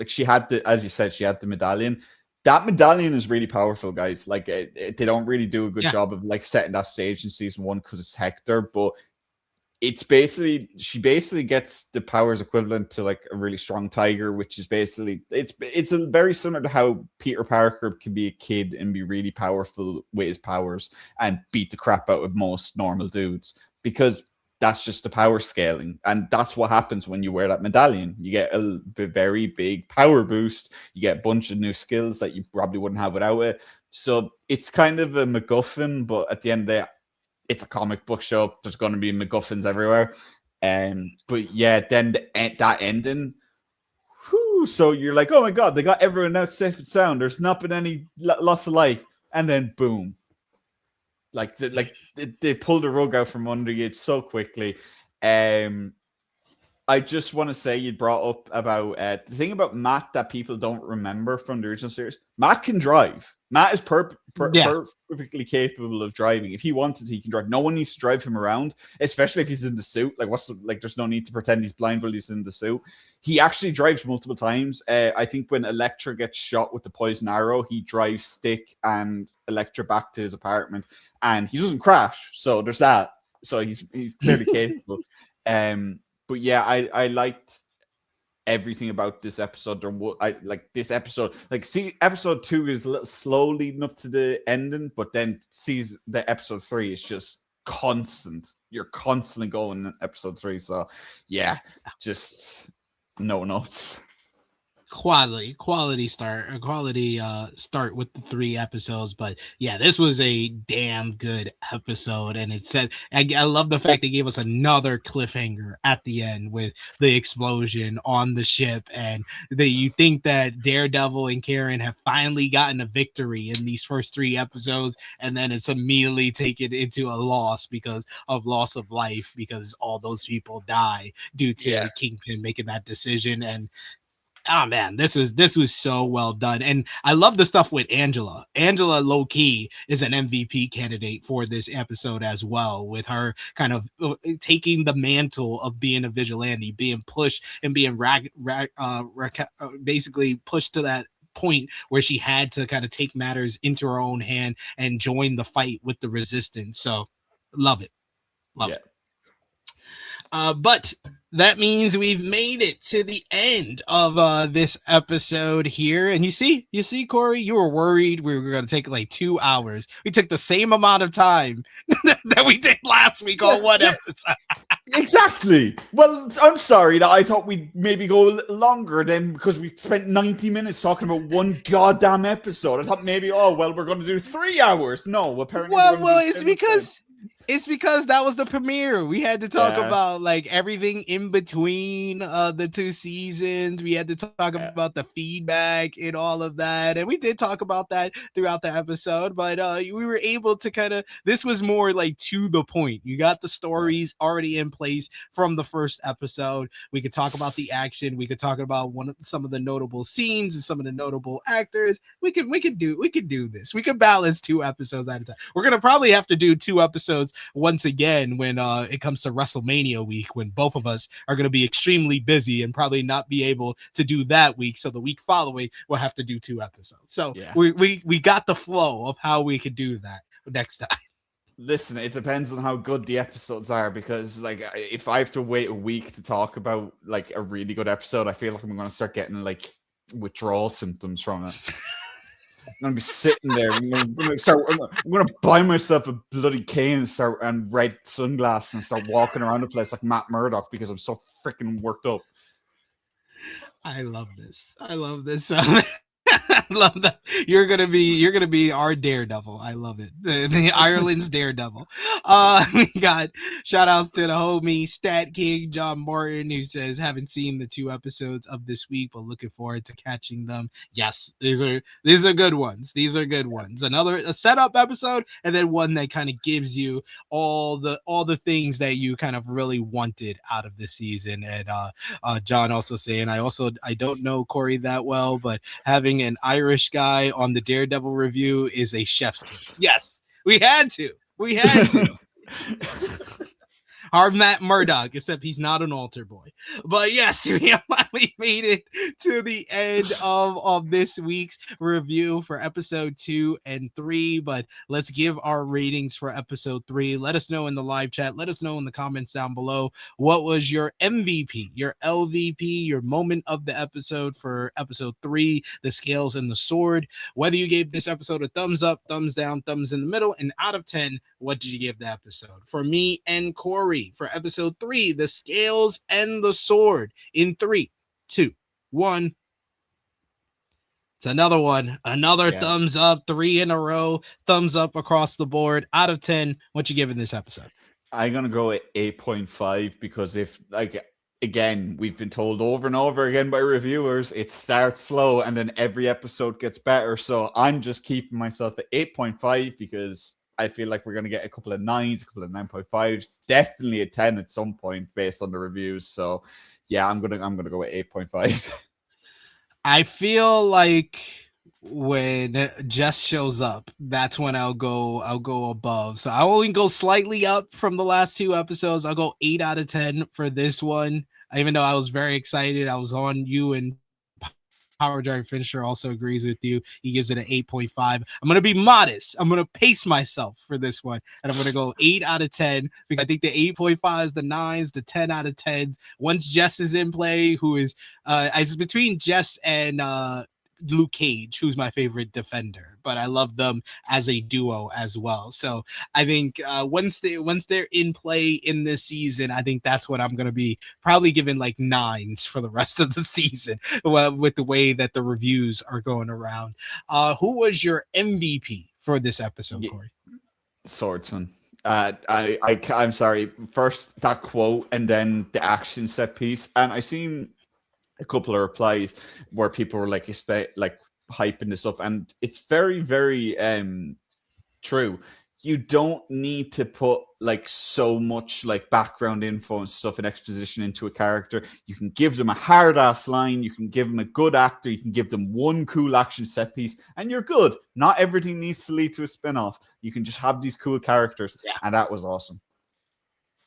she had as you said, she had the medallion. That medallion is really powerful, guys. Like they don't really do a good job of like setting that stage in season 1 because it's Hector, but she basically gets the powers equivalent to like a really strong tiger, which is basically it's a very similar to how Peter Parker can be a kid and be really powerful with his powers and beat the crap out of most normal dudes, because that's just the power scaling, and that's what happens when you wear that medallion. You get a very big power boost, you get a bunch of new skills that you probably wouldn't have without it. So it's kind of a MacGuffin, but at the end of the day, it's a comic book show. There's going to be MacGuffins everywhere. But yeah, then that ending, whew, so you're like, oh my God, they got everyone out safe and sound. There's not been any loss of life. And then boom. They pulled the rug out from under you so quickly. I just want to say, you brought up about the thing about Matt that people don't remember from the original series. Matt can drive. Matt is perfectly capable of driving. If he wanted to, he can drive. No one needs to drive him around, especially if he's in the suit. There's no need to pretend he's blind while he's in the suit. He actually drives multiple times. I think when Elektra gets shot with the poison arrow, he drives Stick and Elektra back to his apartment, and he doesn't crash. So there's that. So he's clearly capable. But yeah, I liked everything about this episode. Episode 2 is a little slow leading up to the ending, but then the episode 3 is just constant. You're constantly going in episode 3. So yeah, just no notes. Quality start with the 3 episodes. But yeah, this was a damn good episode, and it said I love the fact they gave us another cliffhanger at the end with the explosion on the ship, and you think that Daredevil and Karen have finally gotten a victory in these first 3 episodes, and then it's immediately taken into a loss because of loss of life, because all those people die due to Kingpin making that decision. And oh man, this was so well done. And I love the stuff with Angela. Angela low-key is an MVP candidate for this episode as well, with her kind of taking the mantle of being a vigilante, being pushed and being basically pushed to that point where she had to kind of take matters into her own hand and join the fight with the resistance. So love it. Love it. But that means we've made it to the end of this episode here. And you see, Corey, you were worried we were going to take like 2 hours. We took the same amount of time that we did last week on one episode. Exactly. Well, I'm sorry that I thought we'd maybe go a little longer then, because we spent 90 minutes talking about one goddamn episode. I thought maybe, we're going to do 3 hours. No, apparently. Well, it's because that was the premiere. We had to talk about like everything in between the 2 seasons. We had to talk about the feedback and all of that. And we did talk about that throughout the episode, but we were able to this was more like to the point. You got the stories already in place from the first episode. We could talk about the action. We could talk about some of the notable scenes and some of the notable actors. We could do this. We could balance 2 episodes at a time. We're going to probably have to do 2 episodes once again when it comes to WrestleMania week, when both of us are going to be extremely busy and probably not be able to do that week. So the week following we'll have to do 2 episodes. So we got the flow of how we could do that next time. Listen, it depends on how good the episodes are, because like if I have to wait a week to talk about like a really good episode, I feel like I'm going to start getting like withdrawal symptoms from it. I'm gonna be sitting there. I'm gonna buy myself a bloody cane and red sunglasses and start walking around the place like Matt Murdock, because I'm so freaking worked up. I love this. I love that you're gonna be our Daredevil. I love it. The Ireland's Daredevil. We got shout outs to the homie Stat King John Martin, who says haven't seen the 2 episodes of this week, but looking forward to catching them. Yes, these are good ones. These are good ones. A setup episode, and then one that kind of gives you all the things that you kind of really wanted out of the season. And John also saying I don't know Corey that well, but having an Irish guy on the Daredevil review is a chef's kiss. Yes, we had to. Our Matt Murdock, except he's not an altar boy. But yes, we have finally made it to the end of this week's review for episode 2 and 3. But let's give our ratings for episode 3. Let us know in the live chat. Let us know in the comments down below. What was your MVP, your LVP, your moment of the episode for episode 3, the scales and the sword? Whether you gave this episode a thumbs up, thumbs down, thumbs in the middle, and out of 10, what did you give the episode? For me and Corey, for episode 3, the scales and the sword, in 3, 2, 1. It's another one. Another thumbs up, 3 in a row. Thumbs up across the board. Out of 10, what you giving this episode? I'm gonna go at 8.5 because again, we've been told over and over again by reviewers, it starts slow and then every episode gets better. So I'm just keeping myself at 8.5 because I feel like we're gonna get a couple of 9s, a couple of 9.5s, definitely a 10 at some point based on the reviews. So yeah, I'm gonna go at 8.5. I feel like when Jess shows up, that's when I'll go above. So I only go slightly up from the last 2 episodes. I'll go 8 out of 10 for this one. Even though I was very excited, I was on you, and Power Drive Finisher also agrees with you. He gives it an 8.5. I'm going to be modest. I'm going to pace myself for this one. And I'm going to go 8 out of 10 because I think the 8.5s, the 9s, the 10 out of 10s. Once Jess is in play, who is it's between Jess and Luke Cage, who's my favorite defender, but I love them as a duo as well. So I think once they're in play in this season, I think that's what I'm going to be probably giving like 9s for the rest of the season with the way that the reviews are going around. Who was your MVP for this episode, Corey? Swordsman. I'm sorry. First that quote and then the action set piece, and I seen a couple of replies where people were like hyping this up, and it's very, very true. You don't need to put like so much like background info and stuff and exposition into a character. You can give them a hard ass line, you can give them a good actor, you can give them one cool action set piece, and you're good. Not everything needs to lead to a spin-off. You can just have these cool characters, and that was awesome.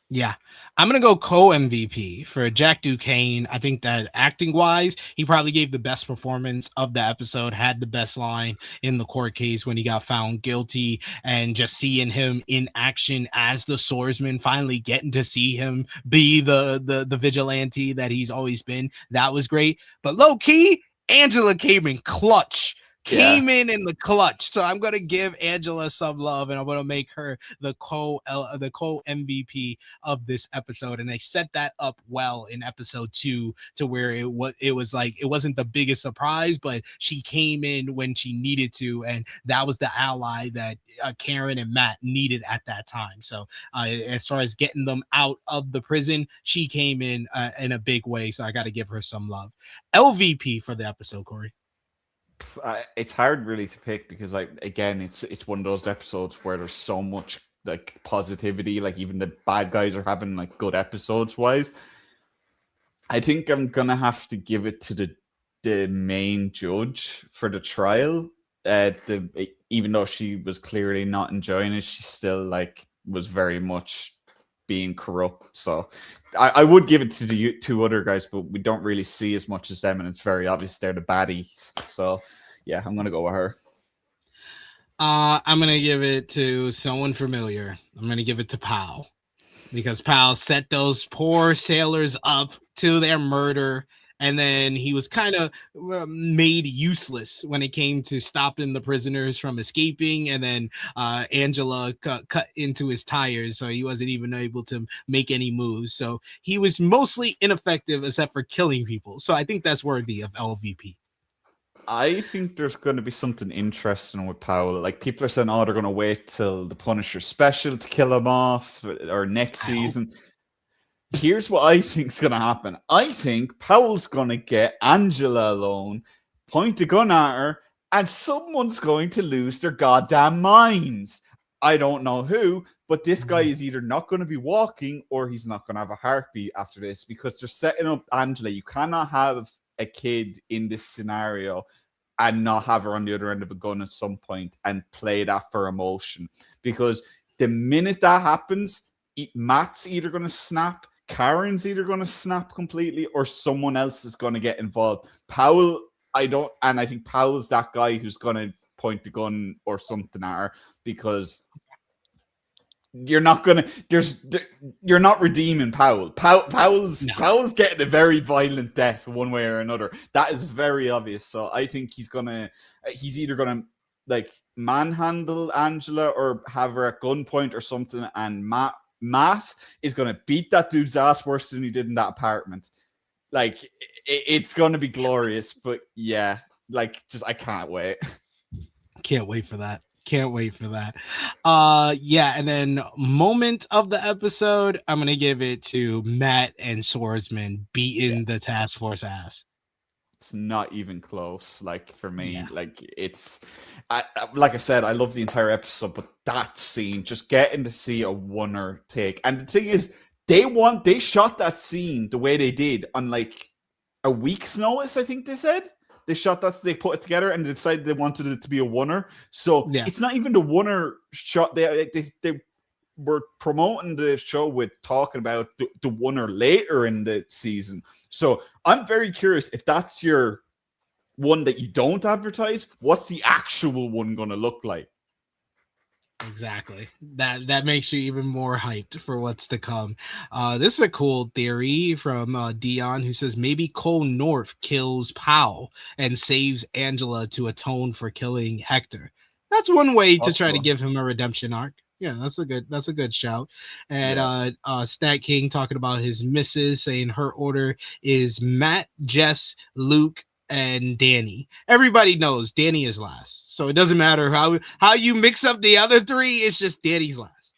Yeah, I'm going to go co-MVP for Jack Duquesne. I think that acting-wise, he probably gave the best performance of the episode, had the best line in the court case when he got found guilty, and just seeing him in action as the swordsman, finally getting to see him be the vigilante that he's always been. That was great. But low-key, Angela came in clutch. Came in the clutch. So I'm going to give Angela some love, and I'm going to make her the co MVP of this episode. And they set that up well in episode 2 to where it was like, it wasn't the biggest surprise, but she came in when she needed to. And that was the ally that Karen and Matt needed at that time. So as far as getting them out of the prison, she came in a big way. So I got to give her some love. LVP for the episode, Corey. It's hard really to pick because like again it's one of those episodes where there's so much like positivity, like even the bad guys are having like good episodes wise. I think I'm gonna have to give it to the main judge for the trial. Even though she was clearly not enjoying it, she still like was very much being corrupt. So I would give it to the 2 other guys, but we don't really see as much as them, and it's very obvious they're the baddies. So yeah, I'm gonna go with her. I'm gonna give it to someone familiar. I'm gonna give it to Powell, because Powell set those poor sailors up to their murder, and then he was kind of made useless when it came to stopping the prisoners from escaping. And then Angela cut into his tires, so he wasn't even able to make any moves. So he was mostly ineffective except for killing people. So I think that's worthy of LVP. I think there's going to be something interesting with Powell. Like people are saying, oh, they're going to wait till the Punisher special to kill him off or next season. Here's what I think is going to happen. I think Powell's going to get Angela alone, point a gun at her, and someone's going to lose their goddamn minds. I don't know who, but this guy is either not going to be walking or he's not going to have a heartbeat after this, because they're setting up Angela. You cannot have a kid in this scenario and not have her on the other end of a gun at some point and play that for emotion, because the minute that happens, Matt's either going to snap, Karen's either going to snap completely, or someone else is going to get involved. Powell, I think Powell's that guy who's going to point the gun or something at her, because you're not redeeming Powell. Powell's getting a very violent death one way or another. That is very obvious. So I think he's either gonna like manhandle Angela or have her at gunpoint or something, and Matt is gonna beat that dude's ass worse than he did in that apartment. Like it's gonna be glorious. But yeah, like I can't wait. Can't wait for that. Can't wait for that. Yeah, and then moment of the episode, I'm gonna give it to Matt and Swordsman beating the task force ass. It's not even close. Like for me, like like I said, I love the entire episode, but that scene, just getting to see a oneer take, and the thing is, they shot that scene the way they did on like a week's notice. I think they said. They shot that, they put it together, and they decided they wanted it to be a oneer. So it's not even the oneer shot. They were promoting the show with talking about the oneer later in the season. So I'm very curious if that's your one that you don't advertise. What's the actual one going to look like? Exactly. That makes you even more hyped for what's to come. This is a cool theory from Dion, who says maybe Cole North kills Powell and saves Angela to atone for killing Hector. That's one way to try to give him a redemption arc. Yeah, that's a good shout. And Stat King talking about his misses, saying her order is Matt, Jess, Luke, and Danny. Everybody knows Danny is last, so it doesn't matter how you mix up the other three. It's just Danny's last.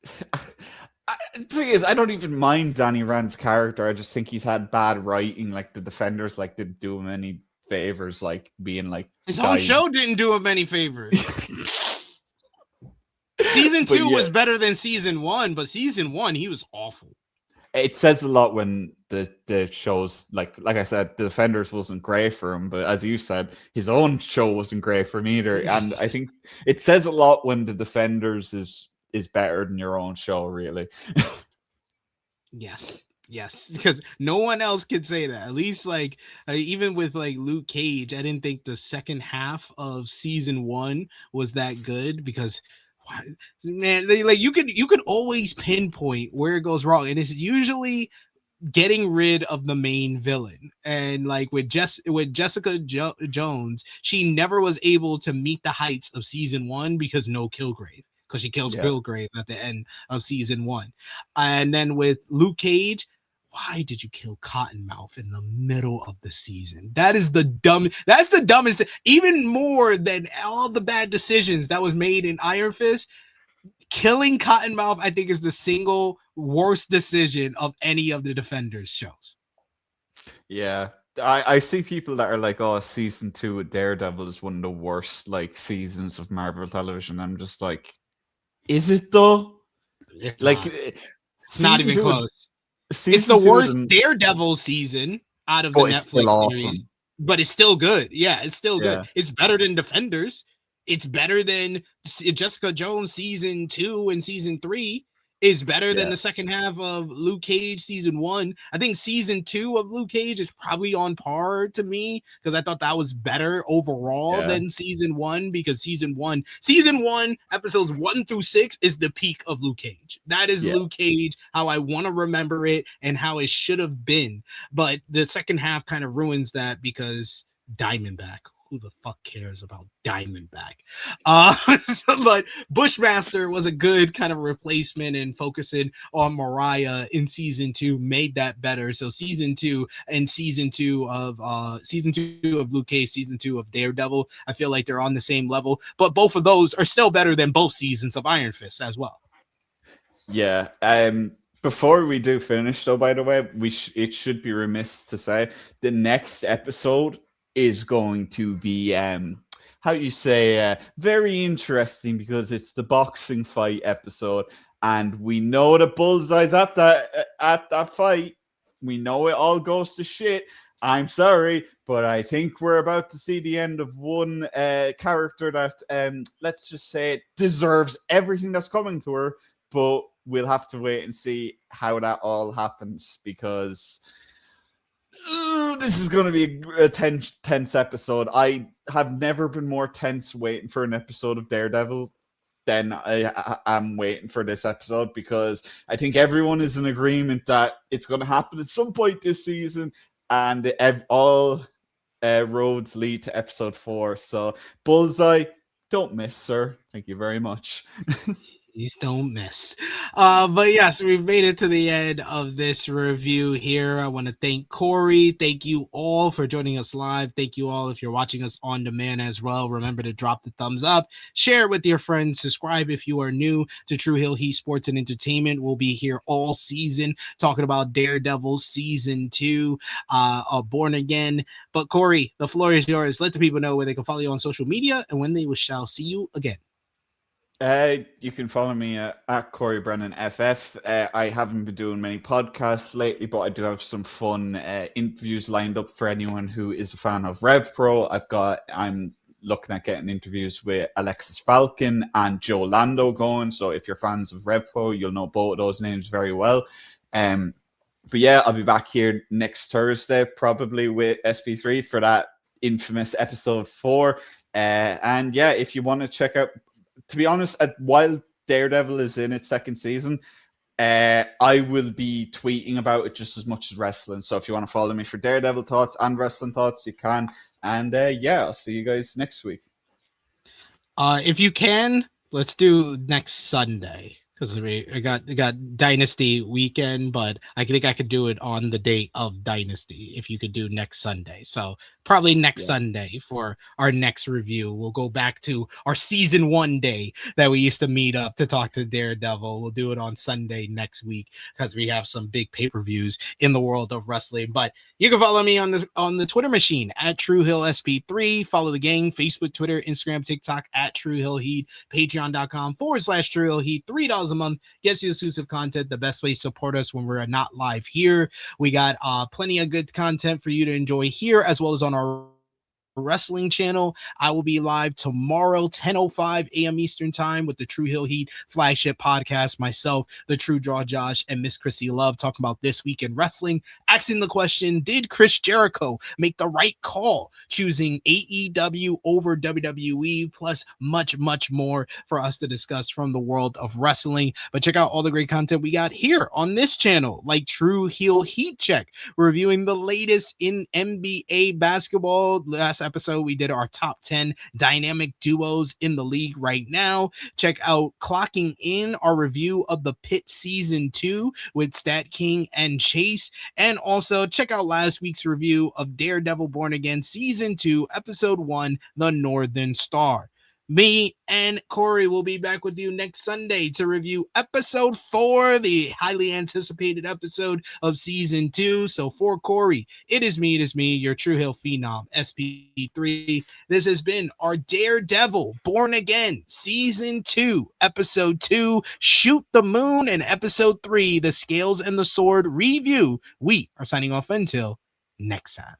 The thing is, I don't even mind Danny Rand's character. I just think he's had bad writing. Like the defenders, like didn't do him any favors. Like being like his own show didn't do him any favors. Season 2 was better than season 1, but season 1 he was awful. It says a lot when the shows, like I said, the Defenders wasn't great for him, but as you said, his own show wasn't great for him either. And I think it says a lot when the Defenders is better than your own show, really. Yes, because no one else could say that. At least like even with like Luke Cage, I didn't think the second half of season 1 was that good, because man, you could always pinpoint where it goes wrong, and it's usually getting rid of the main villain. And like with Jessica Jones, she never was able to meet the heights of season 1 because no Kilgrave, because she kills Kilgrave at the end of season 1. And then with Luke Cage, why did you kill Cottonmouth in the middle of the season? That's the dumbest, even more than all the bad decisions that was made in Iron Fist. Killing Cottonmouth, I think, is the single worst decision of any of the Defenders shows. Yeah. I see people that are like, oh, season 2 of Daredevil is one of the worst like seasons of Marvel television. I'm just like, is it though? It's like not even close. It's the worst Daredevil season out of the Netflix series, but it's still good. Yeah, it's still good. It's better than Defenders. It's better than Jessica Jones season 2 and season 3. Is better than the second half of Luke Cage season 1. I think season 2 of Luke Cage is probably on par to me, because I thought that was better overall than season 1, because season 1 episodes 1 through 6 is the peak of Luke Cage. That is Luke Cage, how I want to remember it and how it should have been. But the second half kind of ruins that, because Diamondback. Who the fuck cares about Diamondback? But Bushmaster was a good kind of replacement, and focusing on Mariah in season 2 made that better. So season 2 and season 2 of Luke Cage, season 2 of Daredevil, I feel like they're on the same level, but both of those are still better than both seasons of Iron Fist as well. Yeah. Before we do finish, though, by the way, it should be remiss to say the next episode is going to be very interesting, because it's the boxing fight episode, and we know the Bullseye's at that fight. We know it all goes to shit. I'm sorry, but I think we're about to see the end of one character that let's just say it deserves everything that's coming to her, but we'll have to wait and see how that all happens, because this is going to be a tense episode. I have never been more tense waiting for an episode of Daredevil than I am waiting for this episode, because I think everyone is in agreement that it's going to happen at some point this season, and all roads lead to episode 4. So, Bullseye, don't miss, sir. Thank you very much. Please don't miss. But yes, we've made it to the end of this review here. I want to thank Corey. Thank you all for joining us live. Thank you all if you're watching us on demand as well. Remember to drop the thumbs up, share it with your friends, subscribe if you are new to True Hill Heat Sports and Entertainment. We'll be here all season talking about Daredevil Season 2, Born Again. But Corey, the floor is yours. Let the people know where they can follow you on social media and when they shall see you again. You can follow me at Corey Brennan FF. I haven't been doing many podcasts lately, but I do have some fun interviews lined up for anyone who is a fan of RevPro. I'm looking at getting interviews with Alexis Falcon and Joe Lando going. So if you're fans of RevPro, you'll know both of those names very well. But yeah, I'll be back here next Thursday, probably with SP3 for that infamous episode 4. And yeah, if you want to check out, to be honest, while Daredevil is in its second season, I will be tweeting about it just as much as wrestling. So if you want to follow me for Daredevil thoughts and wrestling thoughts, you can. And yeah, I'll see you guys next week. If you can, let's do next Sunday, because I got Dynasty weekend, but I think I could do it on the date of Dynasty if you could do next Sunday. So probably next Sunday for our next review. We'll go back to our season 1 day that we used to meet up to talk to Daredevil. We'll do it on Sunday next week because we have some big pay-per-views in the world of wrestling. But you can follow me on the Twitter machine at TrueHillSP3. Follow the gang, Facebook, Twitter, Instagram, TikTok at TrueHillHeat, Patreon.com/TrueHillHeat. $3 a month gets you exclusive content. The best way to support us when we're not live here. We got plenty of good content for you to enjoy here, as well as on our wrestling channel. I will be live tomorrow, 10:05 a.m. Eastern time, with the True Hill Heat flagship podcast. Myself, the True Draw Josh, and Miss Chrissy Love talking about this week in wrestling, asking the question: did Chris Jericho make the right call choosing AEW over WWE? Plus much more for us to discuss from the world of wrestling. But check out all the great content we got here on this channel, like True Heel Heat Check, reviewing the latest in NBA basketball. Last episode we did our top 10 dynamic duos in the league right now. Check out Clocking In, our review of the Pit Season 2 with Stat King and Chase. And also check out last week's review of Daredevil Born Again Season 2 Episode 1, The Northern Star. Me and Corey will be back with you next Sunday to review episode 4, the highly anticipated episode of season 2. So for Corey, it is me, your True Hill Phenom, SP3. This has been our Daredevil Born Again season 2, episode 2, Shoot the Moon, and episode 3, The Scales and the Sword review. We are signing off until next time.